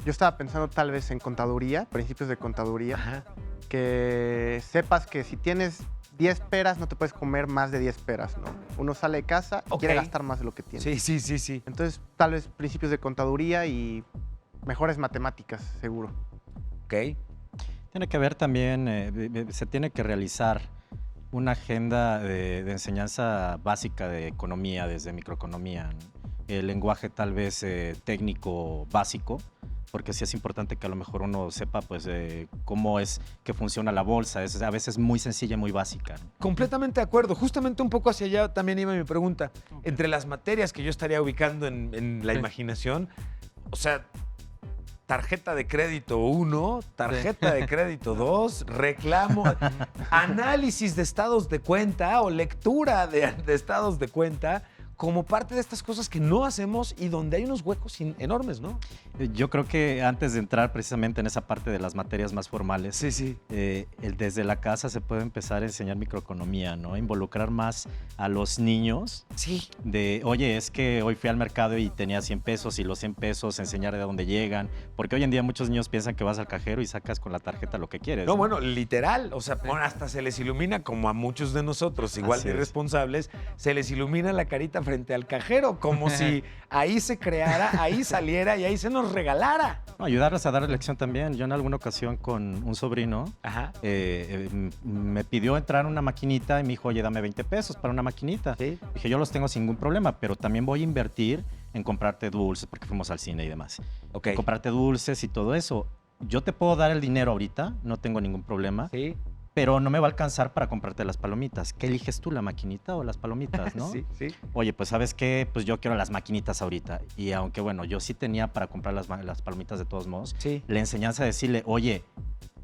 S5: estaba pensando tal vez en contaduría, principios de contaduría. Ajá. Que sepas que si tienes 10 peras no te puedes comer más de 10 peras, ¿no? Uno sale de casa y quiere gastar más de lo que tiene.
S4: Sí.
S5: Entonces, tal vez principios de contaduría y mejores matemáticas, seguro.
S4: Ok.
S6: Tiene que ver también, se tiene que realizar una agenda de enseñanza básica de economía, desde microeconomía, ¿no? El lenguaje tal vez técnico básico, porque sí es importante que a lo mejor uno sepa pues, cómo es que funciona la bolsa. Es a veces muy sencilla y muy básica, ¿no?
S4: Completamente de acuerdo. Justamente un poco hacia allá también iba mi pregunta. Entre las materias que yo estaría ubicando en la imaginación, o sea, tarjeta de crédito 1, tarjeta de crédito 2, reclamo, análisis de estados de cuenta o lectura de estados de cuenta, como parte de estas cosas que no hacemos y donde hay unos huecos enormes, ¿no?
S6: Yo creo que antes de entrar precisamente en esa parte de las materias más formales, desde la casa se puede empezar a enseñar microeconomía, ¿no? Involucrar más a los niños.
S4: Sí.
S6: De, oye, es que hoy fui al mercado y tenía 100 pesos y los 100 pesos enseñar de dónde llegan. Porque hoy en día muchos niños piensan que vas al cajero y sacas con la tarjeta lo que quieres.
S4: No, bueno, literal. O sea, hasta se les ilumina, como a muchos de nosotros, igual de irresponsables, se les ilumina la carita frente al cajero, como si ahí se creara, ahí saliera y ahí se nos regalara.
S6: No, ayudarles a dar lección también. Yo en alguna ocasión con un sobrino me pidió entrar a una maquinita y me dijo, oye, dame 20 pesos para una maquinita. ¿Sí? Dije, yo los tengo sin ningún problema, pero también voy a invertir en comprarte dulces, porque fuimos al cine y demás. Okay. Comprarte dulces y todo eso. Yo te puedo dar el dinero ahorita, no tengo ningún problema. Sí. Pero no me va a alcanzar para comprarte las palomitas. ¿Qué eliges tú, la maquinita o las palomitas, no?
S4: Sí.
S6: Oye, pues ¿sabes qué? Pues yo quiero las maquinitas ahorita. Y aunque, bueno, yo sí tenía para comprar las palomitas de todos modos, la enseñanza de decirle, oye,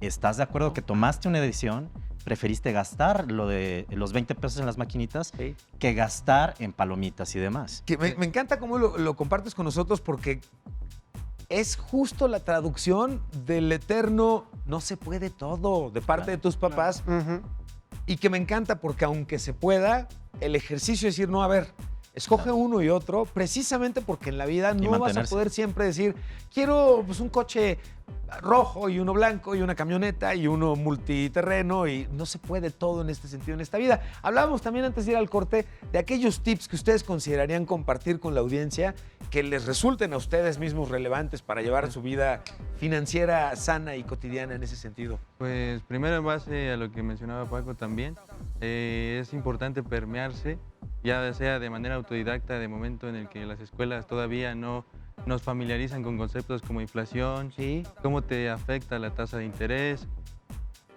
S6: ¿estás de acuerdo que tomaste una decisión? Preferiste gastar lo de los 20 pesos en las maquinitas que gastar en palomitas y demás.
S4: Que me encanta cómo lo compartes con nosotros, porque es justo la traducción del eterno no se puede todo de parte de tus papás. Y que me encanta porque aunque se pueda, el ejercicio es decir, no, a ver, escoge uno y otro, precisamente porque en la vida no vas a poder siempre decir, quiero pues, un coche rojo y uno blanco y una camioneta y uno multiterreno, y no se puede todo en este sentido en esta vida. Hablábamos también antes de ir al corte de aquellos tips que ustedes considerarían compartir con la audiencia que les resulten a ustedes mismos relevantes para llevar su vida financiera sana y cotidiana en ese sentido.
S7: Pues primero, en base a lo que mencionaba Paco también, es importante permearse, ya sea de manera autodidacta, de momento en el que las escuelas todavía no nos familiarizan con conceptos como inflación, cómo te afecta la tasa de interés,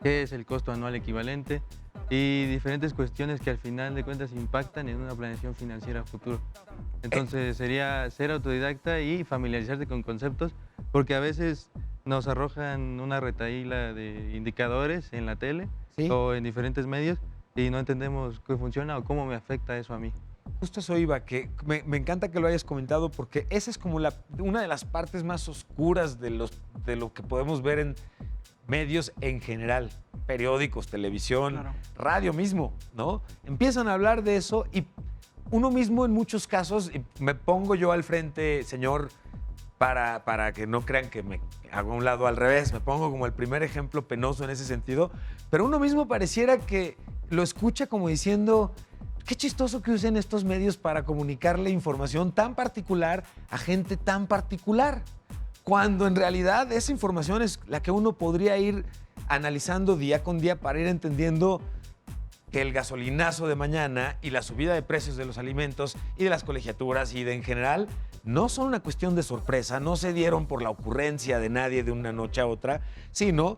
S7: qué es el costo anual equivalente y diferentes cuestiones que al final de cuentas impactan en una planeación financiera a futuro. Entonces sería ser autodidacta y familiarizarte con conceptos, porque a veces nos arrojan una retahíla de indicadores en la tele o en diferentes medios y no entendemos qué funciona o cómo me afecta eso a mí.
S4: Justo eso iba, que me encanta que lo hayas comentado, porque esa es como una de las partes más oscuras de lo que podemos ver en medios en general, periódicos, televisión, radio mismo, ¿no? Empiezan a hablar de eso y uno mismo en muchos casos, y me pongo yo al frente, señor para que no crean que me hago a un lado al revés, me pongo como el primer ejemplo penoso en ese sentido, pero uno mismo pareciera que lo escucha como diciendo, qué chistoso que usen estos medios para comunicarle información tan particular a gente tan particular, cuando en realidad esa información es la que uno podría ir analizando día con día para ir entendiendo que el gasolinazo de mañana y la subida de precios de los alimentos y de las colegiaturas y de en general no son una cuestión de sorpresa, no se dieron por la ocurrencia de nadie de una noche a otra, sino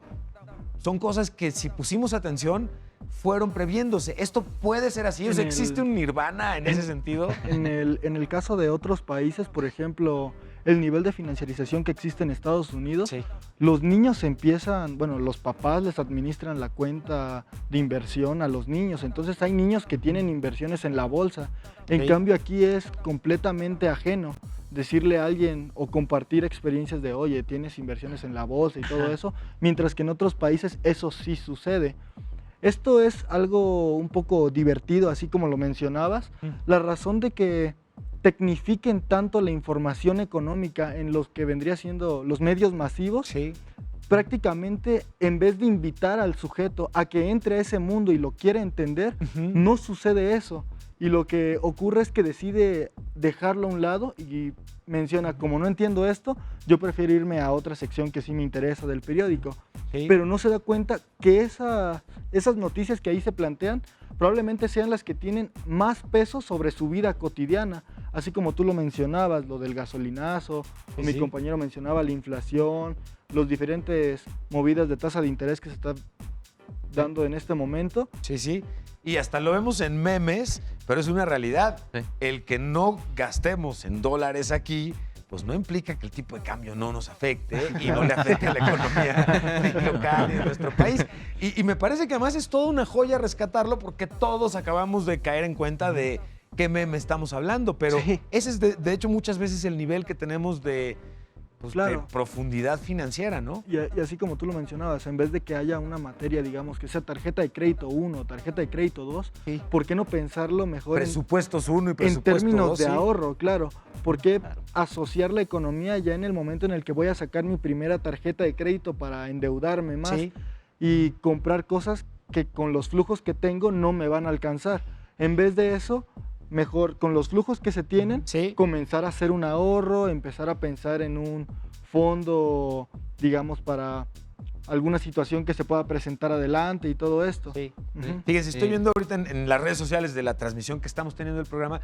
S4: son cosas que si pusimos atención fueron previéndose. ¿Esto puede ser así? O sea, ¿existe un nirvana en ese sentido?
S8: En el caso de otros países, por ejemplo, el nivel de financiarización que existe en Estados Unidos,
S4: Sí.
S8: los niños empiezan, bueno, los papás les administran la cuenta de inversión a los niños, entonces hay niños que tienen inversiones en la bolsa. En
S4: Sí.
S8: cambio aquí es completamente ajeno decirle a alguien o compartir experiencias de, oye, tienes inversiones en la bolsa y todo eso, mientras que en otros países eso sí sucede. Esto es algo un poco divertido, así como lo mencionabas. La razón de que tecnifiquen tanto la información económica en los que vendría siendo los medios masivos,
S4: Sí.
S8: prácticamente en vez de invitar al sujeto a que entre a ese mundo y lo quiera entender, no sucede eso. Y lo que ocurre es que decide dejarlo a un lado y menciona, como no entiendo esto, yo prefiero irme a otra sección que sí me interesa del periódico.
S4: Sí.
S8: Pero no se da cuenta que esas noticias que ahí se plantean probablemente sean las que tienen más peso sobre su vida cotidiana. Así como tú lo mencionabas, lo del gasolinazo, o mi
S4: Sí.
S8: compañero mencionaba la inflación, los diferentes movidas de tasa de interés que se están dando en este momento.
S4: Sí, sí. Y hasta lo vemos en memes, pero es una realidad.
S7: Sí.
S4: El que no gastemos en dólares aquí, pues no implica que el tipo de cambio no nos afecte y no le afecte a la economía local y de nuestro país. Y me parece que además es toda una joya rescatarlo porque todos acabamos de caer en cuenta de qué meme estamos hablando, pero
S5: Sí.
S4: ese es de hecho muchas veces el nivel que tenemos de, pues,
S8: Claro.
S4: de profundidad financiera, ¿no?
S8: Y así como tú lo mencionabas, en vez de que haya una materia, digamos, que sea tarjeta de crédito 1, tarjeta de crédito 2,
S4: Sí.
S8: ¿por qué no pensarlo mejor
S4: Presupuestos 1 y
S8: en
S4: presupuesto
S8: términos
S4: 2.
S8: de
S4: sí.
S8: ahorro? Claro. ¿Por qué asociar la economía ya en el momento en el que voy a sacar mi primera tarjeta de crédito para endeudarme más
S4: Sí.
S8: y comprar cosas que con los flujos que tengo no me van a alcanzar? En vez de eso, mejor con los flujos que se tienen,
S4: Sí.
S8: comenzar a hacer un ahorro, empezar a pensar en un fondo, digamos, para alguna situación que se pueda presentar adelante y todo esto.
S4: Sí.
S8: Ujú.
S4: Fíjense, estoy
S7: Sí.
S4: viendo ahorita en las redes sociales de la transmisión que estamos teniendo del programa,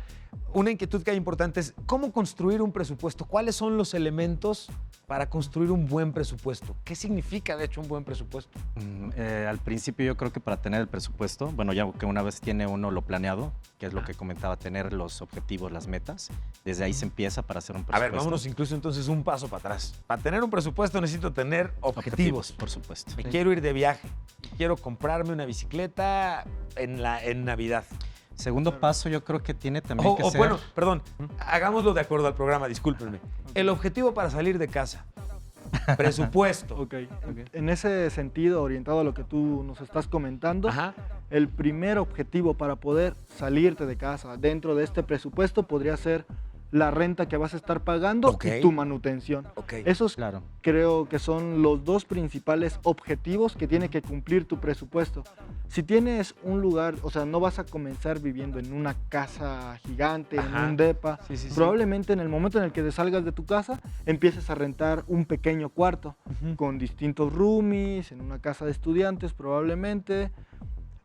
S4: una inquietud que hay importante es cómo construir un presupuesto. ¿Cuáles son los elementos para construir un buen presupuesto? ¿Qué significa, de hecho, un buen presupuesto?
S6: Al principio yo creo que para tener el presupuesto, bueno, ya que una vez tiene uno lo planeado, que es lo que comentaba, tener los objetivos, las metas, desde ahí se empieza para hacer un
S4: A
S6: presupuesto.
S4: ver, vámonos incluso entonces un paso para atrás. Para tener un presupuesto necesito tener objetivos.
S6: por supuesto.
S4: Me quiero ir de viaje, quiero comprarme una bicicleta en Navidad.
S6: Segundo paso yo creo que tiene también que ser...
S4: Bueno, perdón, hagámoslo de acuerdo al programa, discúlpenme. El objetivo para salir de casa, presupuesto.
S8: Ok. En ese sentido, orientado a lo que tú nos estás comentando,
S4: Ajá.
S8: el primer objetivo para poder salirte de casa dentro de este presupuesto podría ser la renta que vas a estar pagando
S4: Ok.
S8: y tu manutención.
S4: Ok.
S8: Esos
S6: Claro.
S8: creo que son los dos principales objetivos que tiene que cumplir tu presupuesto. Si tienes un lugar, o sea, no vas a comenzar viviendo en una casa gigante,
S4: Ajá.
S8: en un depa,
S4: Sí, sí, sí.
S8: probablemente en el momento en el que te salgas de tu casa, empieces a rentar un pequeño cuarto con distintos roomies, en una casa de estudiantes probablemente,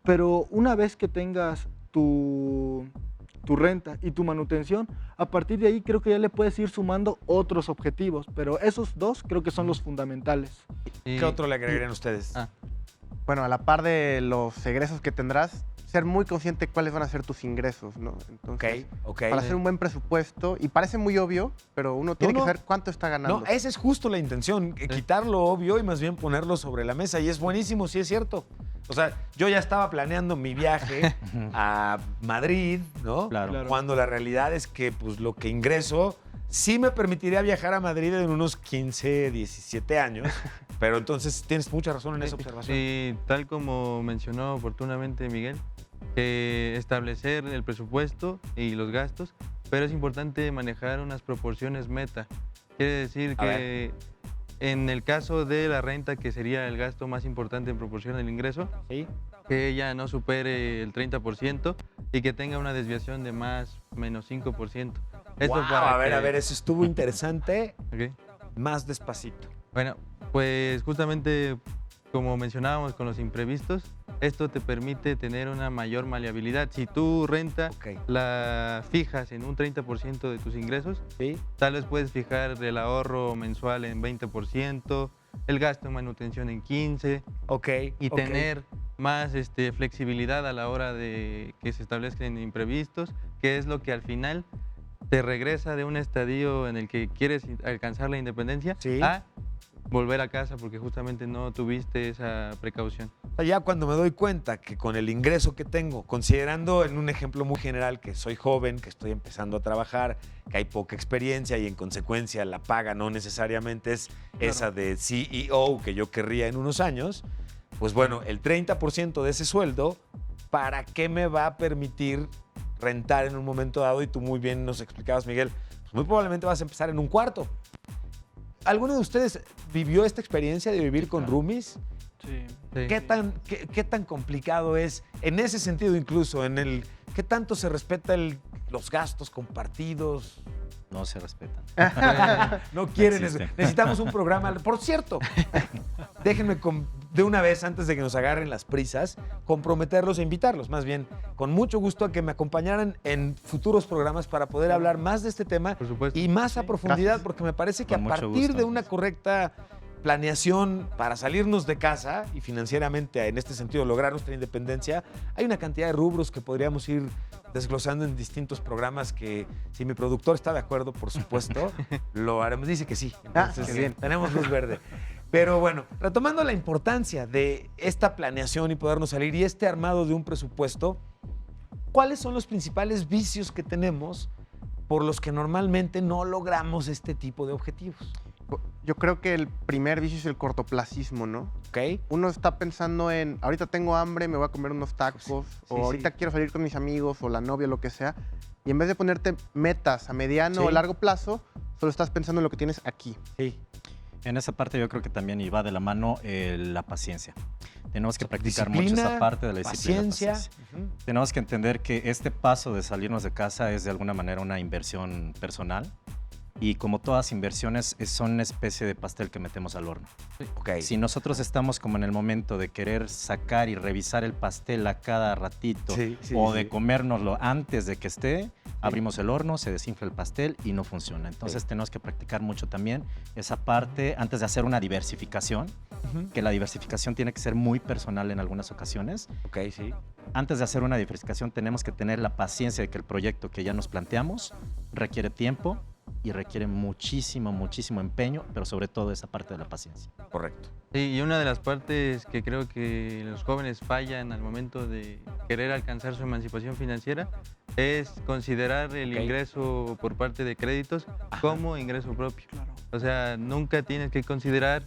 S8: pero una vez que tengas tu renta y tu manutención, a partir de ahí creo que ya le puedes ir sumando otros objetivos, pero esos dos creo que son los fundamentales.
S7: Y-
S4: ¿Qué otro le agregarían ustedes?
S7: Ah,
S5: Bueno, a la par de los egresos que tendrás, ser muy consciente cuáles van a ser tus ingresos, ¿no? Entonces,
S4: Ok.
S5: para hacer un buen presupuesto, y parece muy obvio, pero uno tiene
S4: No,
S5: que
S4: no.
S5: saber cuánto está ganando.
S4: No, esa es justo la intención, quitar lo obvio y más bien ponerlo sobre la mesa. Y es buenísimo, sí es cierto. O sea, yo ya estaba planeando mi viaje a Madrid, ¿no?
S6: Claro.
S8: Claro.
S4: Cuando la realidad es que pues, lo que ingreso sí me permitiría viajar a Madrid en unos 15, 17 años. Pero entonces tienes mucha razón en esa observación.
S7: Y tal como mencionó oportunamente Miguel, que establecer el presupuesto y los gastos, pero es importante manejar unas proporciones meta. Quiere decir
S4: A
S7: que en el caso de la renta, que sería el gasto más importante en proporción al ingreso,
S4: ¿Sí?
S7: que ella no supere el 30% y que tenga una desviación de más o menos 5%. Esto
S4: Wow,
S7: para
S4: a
S7: que-
S4: ver, eso estuvo interesante.
S7: Ok.
S4: Más despacito.
S7: Bueno, pues justamente como mencionábamos con los imprevistos, esto te permite tener una mayor maleabilidad. Si tu renta
S4: Ok.
S7: la fijas en un 30% de tus ingresos,
S4: ¿Sí?
S7: tal vez puedes fijar el ahorro mensual en 20%, el gasto en manutención en 15%,
S4: Ok.
S7: y
S4: ok.
S7: tener más flexibilidad a la hora de que se establezcan imprevistos, que es lo que al final te regresa de un estadio en el que quieres alcanzar la independencia
S4: Sí.
S7: a volver a casa porque justamente no tuviste esa precaución.
S4: O sea, ya cuando me doy cuenta que con el ingreso que tengo, considerando en un ejemplo muy general que soy joven, que estoy empezando a trabajar, que hay poca experiencia y en consecuencia la paga no necesariamente es esa de CEO que yo querría en unos años, pues bueno, el 30% de ese sueldo, ¿para qué me va a permitir rentar en un momento dado? Y tú muy bien nos explicabas, Miguel, pues muy probablemente vas a empezar en un cuarto. ¿Alguno de ustedes vivió esta experiencia de vivir con roomies?
S8: Sí.
S7: Sí.
S4: ¿Qué tan complicado es en ese sentido incluso? ¿Qué tanto se respeta los gastos compartidos?
S6: No se respetan.
S4: No quieren
S6: No
S4: eso.
S6: existe.
S4: Necesitamos un programa. Por cierto, déjenme de una vez, antes de que nos agarren las prisas, comprometerlos e invitarlos, más bien, con mucho gusto a que me acompañaran en futuros programas para poder hablar más de este tema
S7: Por supuesto.
S4: y más a profundidad,
S5: gracias.
S4: porque me parece que
S6: Con
S4: a
S6: mucho
S4: partir
S6: gusto.
S4: de una correcta planeación para salirnos de casa y financieramente, en este sentido, lograr nuestra independencia, hay una cantidad de rubros que podríamos ir desglosando en distintos programas que, si mi productor está de acuerdo, por supuesto, lo haremos. Dice que sí. Entonces,
S5: qué bien.
S4: tenemos luz verde. Pero bueno, retomando la importancia de esta planeación y podernos salir y este armado de un presupuesto, ¿cuáles son los principales vicios que tenemos por los que normalmente no logramos este tipo de objetivos?
S5: Yo creo que el primer vicio es el cortoplacismo, ¿no?
S4: ¿Ok?
S5: Uno está pensando en, ahorita tengo hambre, me voy a comer unos tacos, o ahorita quiero salir con mis amigos, o la novia, lo que sea, y en vez de ponerte metas a mediano
S4: Sí.
S5: o largo plazo, solo estás pensando en lo que tienes aquí.
S4: Sí.
S6: En esa parte yo creo que también y va de la mano la paciencia. Tenemos que practicar mucho
S4: Disciplina,
S6: esa parte de la disciplina.
S4: paciencia.
S6: Ujú. Tenemos que entender que este paso de salirnos de casa es de alguna manera una inversión personal y como todas inversiones son una especie de pastel que metemos al horno.
S4: Ok.
S6: Si nosotros estamos como en el momento de querer sacar y revisar el pastel a cada ratito
S4: Sí, sí,
S6: o
S4: sí.
S6: de comérnoslo antes de que esté, abrimos el horno, se desinfla el pastel y no funciona. Entonces
S4: Sí.
S6: tenemos que practicar mucho también esa parte antes de hacer una diversificación,
S4: Ujú.
S6: que la diversificación tiene que ser muy personal en algunas ocasiones.
S4: Ok, sí.
S6: Antes de hacer una diversificación tenemos que tener la paciencia de que el proyecto que ya nos planteamos requiere tiempo y requiere muchísimo, muchísimo empeño, pero sobre todo esa parte de la paciencia.
S4: Correcto.
S7: Sí, y una de las partes que creo que los jóvenes fallan al momento de querer alcanzar su emancipación financiera es considerar el
S4: Ok.
S7: ingreso por parte de créditos como ingreso propio.
S8: Claro.
S7: O sea, nunca tienes que considerar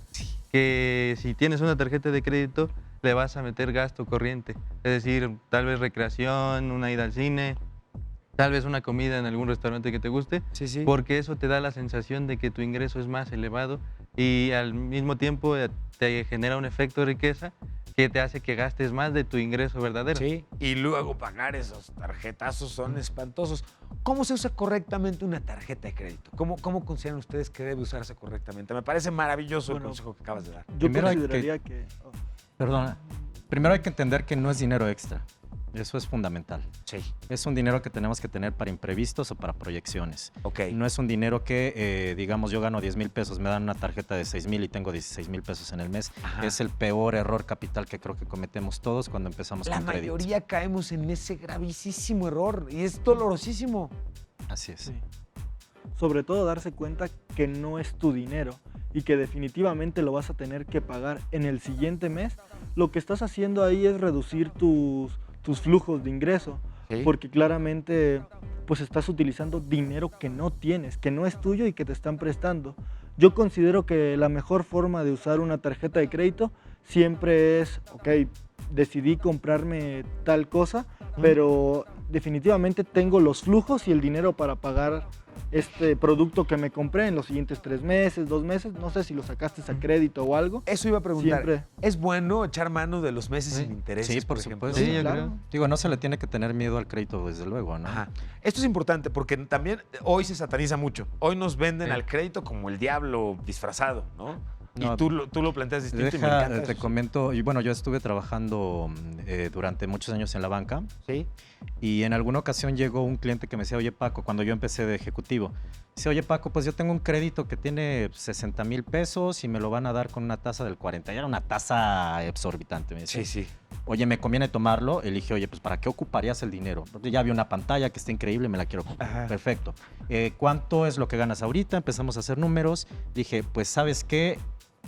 S7: que si tienes una tarjeta de crédito le vas a meter gasto corriente. Es decir, tal vez recreación, una ida al cine, tal vez una comida en algún restaurante que te guste,
S4: Sí, sí.
S7: porque eso te da la sensación de que tu ingreso es más elevado y al mismo tiempo te genera un efecto de riqueza que te hace que gastes más de tu ingreso verdadero.
S4: Sí, y luego pagar esos tarjetazos son espantosos. ¿Cómo se usa correctamente una tarjeta de crédito? ¿Cómo consideran ustedes que debe usarse correctamente? Me parece maravilloso el
S8: Bueno,
S4: consejo que acabas de dar.
S8: Yo
S6: Primero hay que-
S8: consideraría que...
S6: Perdona. Primero hay que entender que no es dinero extra. Eso es fundamental.
S4: Sí.
S6: Es un dinero que tenemos que tener para imprevistos o para proyecciones.
S4: Ok.
S6: No es un dinero que, digamos, yo gano 10,000 pesos, me dan una tarjeta de 6,000 y tengo 16,000 pesos en el mes.
S4: Ajá.
S6: Es el peor error capital que creo que cometemos todos cuando empezamos
S4: La
S6: con crédito.
S4: mayoría caemos en ese gravísimo error y es dolorosísimo.
S6: Así es.
S8: Sí. Sobre todo darse cuenta que no es tu dinero y que definitivamente lo vas a tener que pagar en el siguiente mes. Lo que estás haciendo ahí es reducir tus flujos de ingreso,
S4: Sí.
S8: porque claramente pues estás utilizando dinero que no tienes, que no es tuyo y que te están prestando. Yo considero que la mejor forma de usar una tarjeta de crédito siempre es, ok, decidí comprarme tal cosa, pero definitivamente tengo los flujos y el dinero para pagar este producto que me compré en los siguientes 3 meses, 2 meses. No sé si lo sacaste a crédito o algo.
S4: Eso iba a preguntar.
S8: Siempre.
S4: ¿Es bueno echar mano de los meses sin intereses,
S6: Sí, por
S4: ejemplo?
S6: supuesto.
S7: Sí, yo
S8: claro.
S7: creo.
S6: Digo, no se le tiene que tener miedo al crédito, desde luego, ¿no?
S4: Ajá. Esto es importante porque también hoy se sataniza mucho. Hoy nos venden al crédito como el diablo disfrazado, ¿no?
S6: No,
S4: y tú lo planteas distinto y me encanta
S6: te
S4: eso.
S6: comento, y bueno, yo estuve trabajando durante muchos años en la banca.
S4: Sí.
S6: Y en alguna ocasión llegó un cliente que me decía, oye Paco, cuando yo empecé de ejecutivo, dice, oye Paco, pues yo tengo un crédito que tiene 60,000 pesos y me lo van a dar con una tasa del 40. Y era una tasa exorbitante, me decía.
S4: Sí, sí.
S6: Oye, ¿me conviene tomarlo? Le dije, oye, pues ¿para qué ocuparías el dinero? Porque ya vi una pantalla que está increíble, me la quiero comprar.
S4: Ajá.
S6: Perfecto. ¿Cuánto es lo que ganas ahorita? Empezamos a hacer números. Dije, pues ¿sabes qué?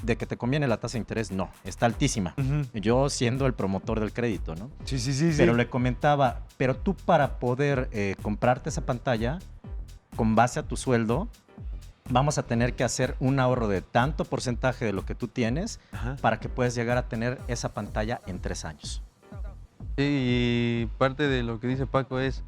S6: De que te conviene la tasa de interés, no, está altísima. Yo siendo el promotor del crédito, ¿no?
S4: Sí, sí, sí.
S6: Pero le comentaba, pero tú para poder comprarte esa pantalla, con base a tu sueldo, vamos a tener que hacer un ahorro de tanto porcentaje de lo que tú tienes para que puedas llegar a tener esa pantalla en 3 años.
S7: Sí, y parte de lo que dice Paco es,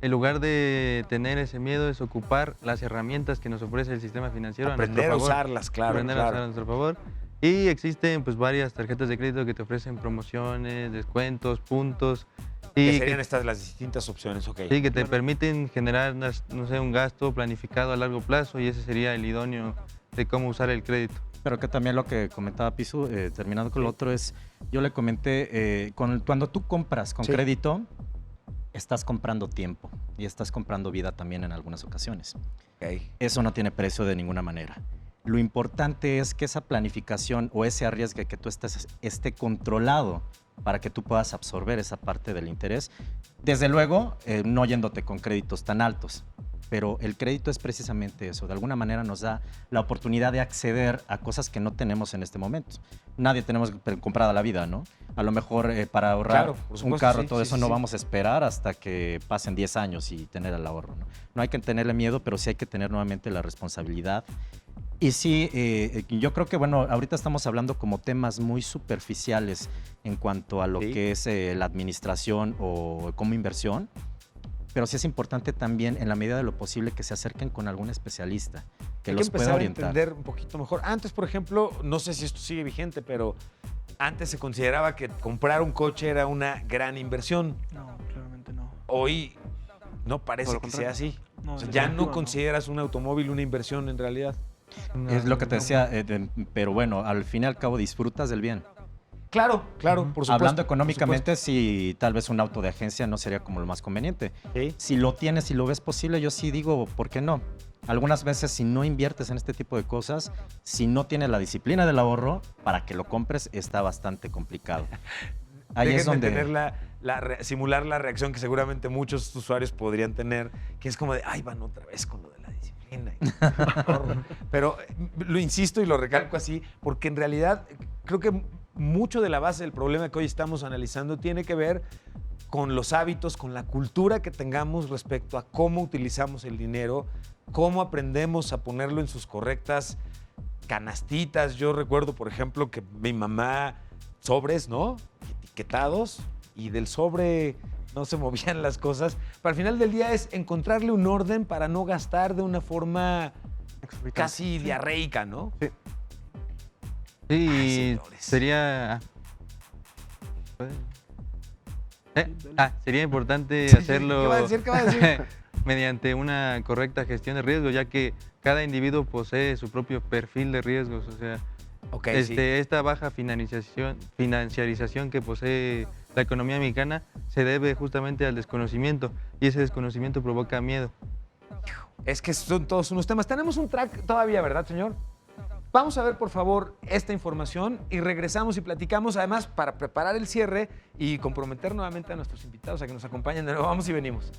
S7: en lugar de tener ese miedo, es ocupar las herramientas que nos ofrece el sistema financiero
S4: aprender
S7: a nuestro favor.
S4: usarlas, claro.
S7: Aprender a usarlas a nuestro favor. Y existen pues varias tarjetas de crédito que te ofrecen promociones, descuentos, puntos.
S4: Que
S7: Y
S4: serían estas las distintas opciones, ok.
S7: sí, que te permiten generar, no sé, un gasto planificado a largo plazo, y ese sería el idóneo de cómo usar el crédito.
S6: Pero que también lo que comentaba Pisu, terminando con lo otro, es, yo le comenté, cuando tú compras con crédito, estás comprando tiempo y estás comprando vida también en algunas ocasiones.
S4: Okay.
S6: Eso no tiene precio de ninguna manera. Lo importante es que esa planificación o ese arriesgue que tú esté controlado para que tú puedas absorber esa parte del interés. Desde luego, no yéndote con créditos tan altos, pero el crédito es precisamente eso. De alguna manera nos da la oportunidad de acceder a cosas que no tenemos en este momento. Nadie tenemos comprada la vida, ¿no? A lo mejor para ahorrar un carro, todo eso no vamos a esperar hasta que pasen 10 años y tener el ahorro, ¿no? No hay que tenerle miedo, pero sí hay que tener nuevamente la responsabilidad. Y sí, yo creo que, bueno, ahorita estamos hablando como temas muy superficiales en cuanto a lo que es la administración o como inversión, pero sí es importante también, en la medida de lo posible, que se acerquen con algún especialista que los pueda orientar.
S4: Hay que empezar a entender un poquito mejor. Antes, por ejemplo, no sé si esto sigue vigente, pero antes se consideraba que comprar un coche era una gran inversión.
S8: No, claramente no.
S4: Hoy no parece que sea así.
S8: No,
S4: O sea, ya no consideras un automóvil una inversión en realidad.
S6: Es lo que te decía, pero bueno, al fin y al cabo disfrutas del bien.
S4: Claro, claro, por supuesto.
S6: Hablando económicamente, sí, tal vez un auto de agencia no sería como lo más conveniente.
S4: ¿Sí?
S6: Si lo tienes y lo ves posible, yo sí digo, ¿por qué no? Algunas veces, si no inviertes en este tipo de cosas, si no tienes la disciplina del ahorro, para que lo compres está bastante complicado. Ahí es donde
S4: tener simular la reacción que seguramente muchos usuarios podrían tener, que es como de, ay, van otra vez con lo de la disciplina. Pero lo insisto y lo recalco así, porque en realidad creo que mucho de la base del problema que hoy estamos analizando tiene que ver con los hábitos, con la cultura que tengamos respecto a cómo utilizamos el dinero, cómo aprendemos a ponerlo en sus correctas canastitas. Yo recuerdo, por ejemplo, que mi mamá, sobres, ¿no? Etiquetados, y del sobre no se movían las cosas. Pero al final del día es encontrarle un orden para no gastar de una forma casi diarreica, ¿no?
S5: Sí.
S7: Sí,
S4: Ay,
S7: sería... sería importante
S4: Sí,
S7: hacerlo
S4: ¿Qué va a decir? ¿Qué va a decir?
S7: mediante una correcta gestión de riesgos, ya que cada individuo posee su propio perfil de riesgos. O sea, esta baja financiarización que posee la economía mexicana se debe justamente al desconocimiento, y ese desconocimiento provoca miedo.
S4: Es que son todos unos temas. Tenemos un track todavía, ¿verdad, señor? Vamos a ver, por favor, esta información y regresamos y platicamos, además, para preparar el cierre y comprometer nuevamente a nuestros invitados a que nos acompañen de nuevo. Vamos y venimos.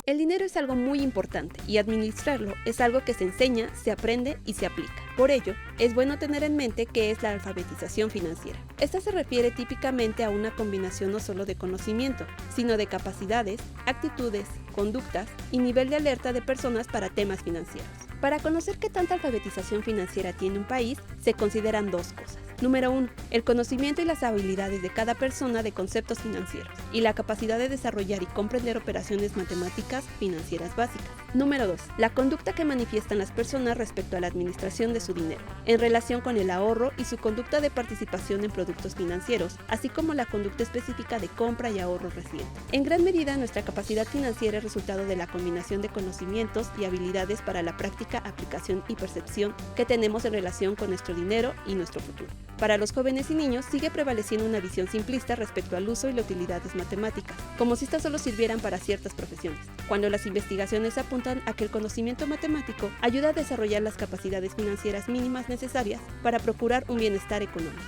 S3: El dinero es algo muy importante y administrarlo es algo que se enseña, se aprende y se aplica. Por ello, es bueno tener en mente qué es la alfabetización financiera. Esta se refiere típicamente a una combinación no solo de conocimiento, sino de capacidades, actitudes, conductas y nivel de alerta de personas para temas financieros. Para conocer qué tanta alfabetización financiera tiene un país, se consideran dos cosas. Número 1. El conocimiento y las habilidades de cada persona de conceptos financieros y la capacidad de desarrollar y comprender operaciones matemáticas financieras básicas. Número 2. La conducta que manifiestan las personas respecto a la administración de su dinero, en relación con el ahorro y su conducta de participación en productos financieros, así como la conducta específica de compra y ahorro reciente. En gran medida, nuestra capacidad financiera es resultado de la combinación de conocimientos y habilidades para la práctica, aplicación y percepción que tenemos en relación con nuestro dinero y nuestro futuro. Para los jóvenes y niños sigue prevaleciendo una visión simplista respecto al uso y la utilidad de las matemáticas, como si estas solo sirvieran para ciertas profesiones, cuando las investigaciones apuntan a que el conocimiento matemático ayuda a desarrollar las capacidades financieras mínimas necesarias para procurar un bienestar económico.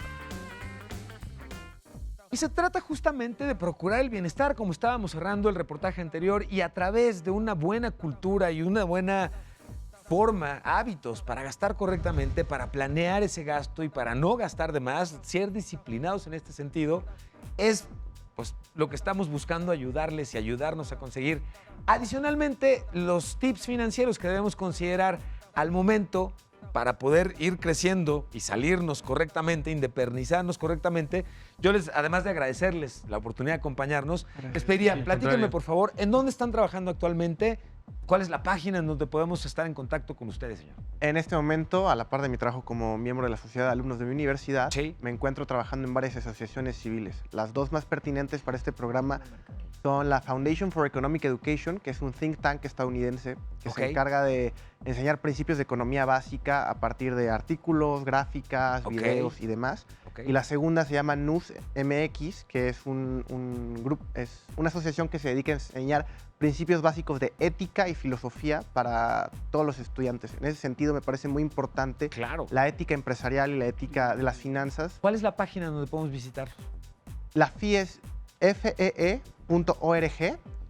S4: Y se trata justamente de procurar el bienestar, como estábamos cerrando el reportaje anterior, y a través de una buena cultura y una buena forma, hábitos para gastar correctamente, para planear ese gasto y para no gastar de más, ser disciplinados en este sentido, es pues lo que estamos buscando ayudarles y ayudarnos a conseguir. Adicionalmente, los tips financieros que debemos considerar al momento para poder ir creciendo y salirnos correctamente, independizarnos correctamente. Yo les, además de agradecerles la oportunidad de acompañarnos, les pediría, platíquenme por favor, ¿en dónde están trabajando actualmente? ¿Cuál es la página en donde podemos estar en contacto con ustedes, señor?
S5: En este momento, a la par de mi trabajo como miembro de la Sociedad de Alumnos de mi universidad,
S4: Sí.
S5: me encuentro trabajando en varias asociaciones civiles. Las dos más pertinentes para este programa son la Foundation for Economic Education, que es un think tank estadounidense que se encarga de enseñar principios de economía básica a partir de artículos, gráficas, videos y demás. Y la segunda se llama NUS MX, que es un grupo, es una asociación que se dedica a enseñar principios básicos de ética y filosofía para todos los estudiantes. En ese sentido, me parece muy importante la ética empresarial y la ética de las finanzas.
S4: ¿Cuál es la página donde podemos visitar?
S5: La FI es fee.org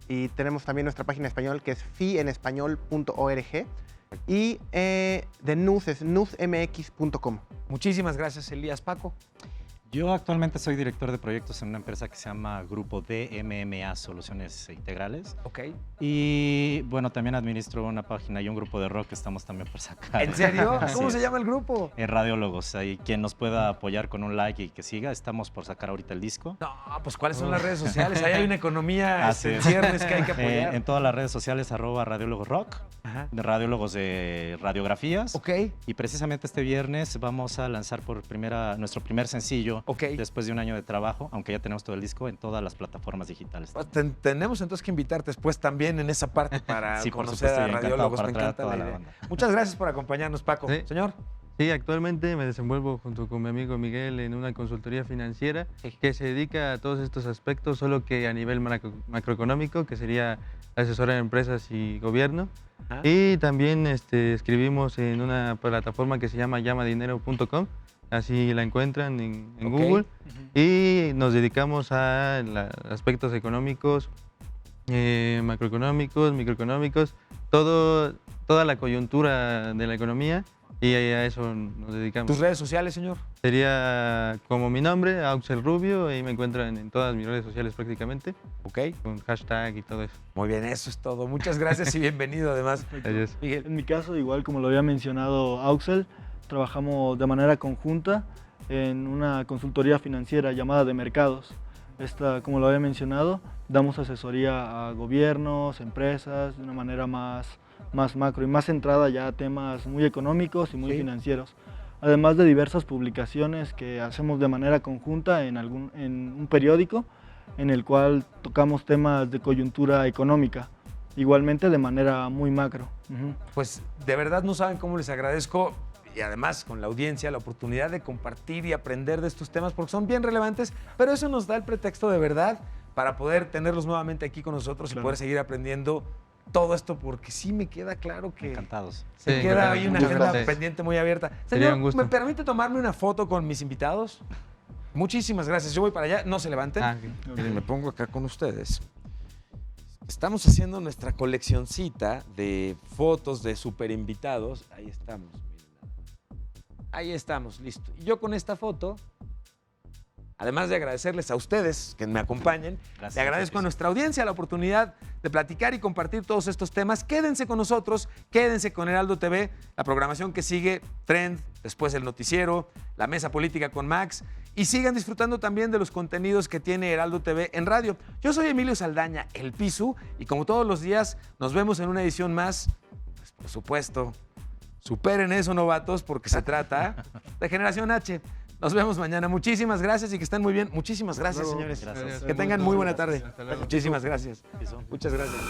S5: y tenemos también nuestra página en español que es fienespañol.org y de NUS es nusmx.com.
S4: Muchísimas gracias, Elías. Paco.
S6: Yo actualmente soy director de proyectos en una empresa que se llama Grupo DMMA Soluciones Integrales. Y bueno, también administro una página y un grupo de rock que estamos también por sacar.
S4: ¿En serio? ¿Cómo se llama el grupo?
S6: Radiólogos. Ahí quien nos pueda apoyar con un like y que siga. Estamos por sacar ahorita el disco.
S4: No, pues ¿cuáles son las redes sociales? Ahí hay una economía en ciernes que hay que apoyar.
S6: En todas las redes sociales, @radiólogos rock, de radiólogos de radiografías. Y precisamente este viernes vamos a lanzar por nuestro primer sencillo. Después de un año de trabajo, aunque ya tenemos todo el disco en todas las plataformas digitales.
S4: Pues tenemos entonces que invitarte después también en esa parte para conocer a Radiólogos. Me encanta la idea. Muchas gracias por acompañarnos, Paco.
S7: Sí.
S4: Señor.
S7: Sí, actualmente me desenvuelvo junto con mi amigo Miguel en una consultoría financiera que se dedica a todos estos aspectos, solo que a nivel macroeconómico, que sería asesorar a empresas y gobierno. Y también escribimos en una plataforma que se llama llamadinero.com. Así la encuentran en Google. Y nos dedicamos a aspectos económicos, macroeconómicos, microeconómicos, toda la coyuntura de la economía, y a eso nos dedicamos.
S4: ¿Tus redes sociales, señor?
S7: Sería como mi nombre, Auxel Rubio, ahí me encuentran en todas mis redes sociales prácticamente. Con hashtag y todo eso.
S4: Muy bien, eso es todo. Muchas gracias y bienvenido además.
S7: Gracias.
S8: Miguel. En mi caso, igual como lo había mencionado Auxel, trabajamos de manera conjunta en una consultoría financiera llamada de mercados. Esta, como lo había mencionado, damos asesoría a gobiernos, empresas, de una manera más macro y más centrada ya a temas muy económicos y muy financieros. Además de diversas publicaciones que hacemos de manera conjunta en un periódico en el cual tocamos temas de coyuntura económica, igualmente de manera muy macro.
S4: Pues de verdad no saben cómo les agradezco, y además con la audiencia, la oportunidad de compartir y aprender de estos temas porque son bien relevantes, pero eso nos da el pretexto de verdad para poder tenerlos nuevamente aquí con nosotros y poder seguir aprendiendo todo esto, porque sí me queda claro que
S6: encantados.
S4: Se queda ahí una agenda pendiente muy abierta. Señor, ¿me permite tomarme una foto con mis invitados? Muchísimas gracias. Yo voy para allá, no se levanten. Miren, me pongo acá con ustedes. Estamos haciendo nuestra coleccioncita de fotos de super invitados. Ahí estamos, miren. Ahí estamos, listo. Y yo con esta foto además de agradecerles a ustedes que me acompañen, le agradezco a nuestra audiencia la oportunidad de platicar y compartir todos estos temas. Quédense con nosotros, quédense con Heraldo TV, la programación que sigue, Trend, después el noticiero, la mesa política con Max, y sigan disfrutando también de los contenidos que tiene Heraldo TV en radio. Yo soy Emilio Saldaña, el Pisu, y como todos los días nos vemos en una edición más, pues, por supuesto, superen eso, novatos, porque se trata de Generación H. Nos vemos mañana. Muchísimas gracias y que estén muy bien. Muchísimas gracias, señores.
S6: Gracias.
S4: Que tengan muy buena tarde. Muchísimas gracias. Muchas gracias.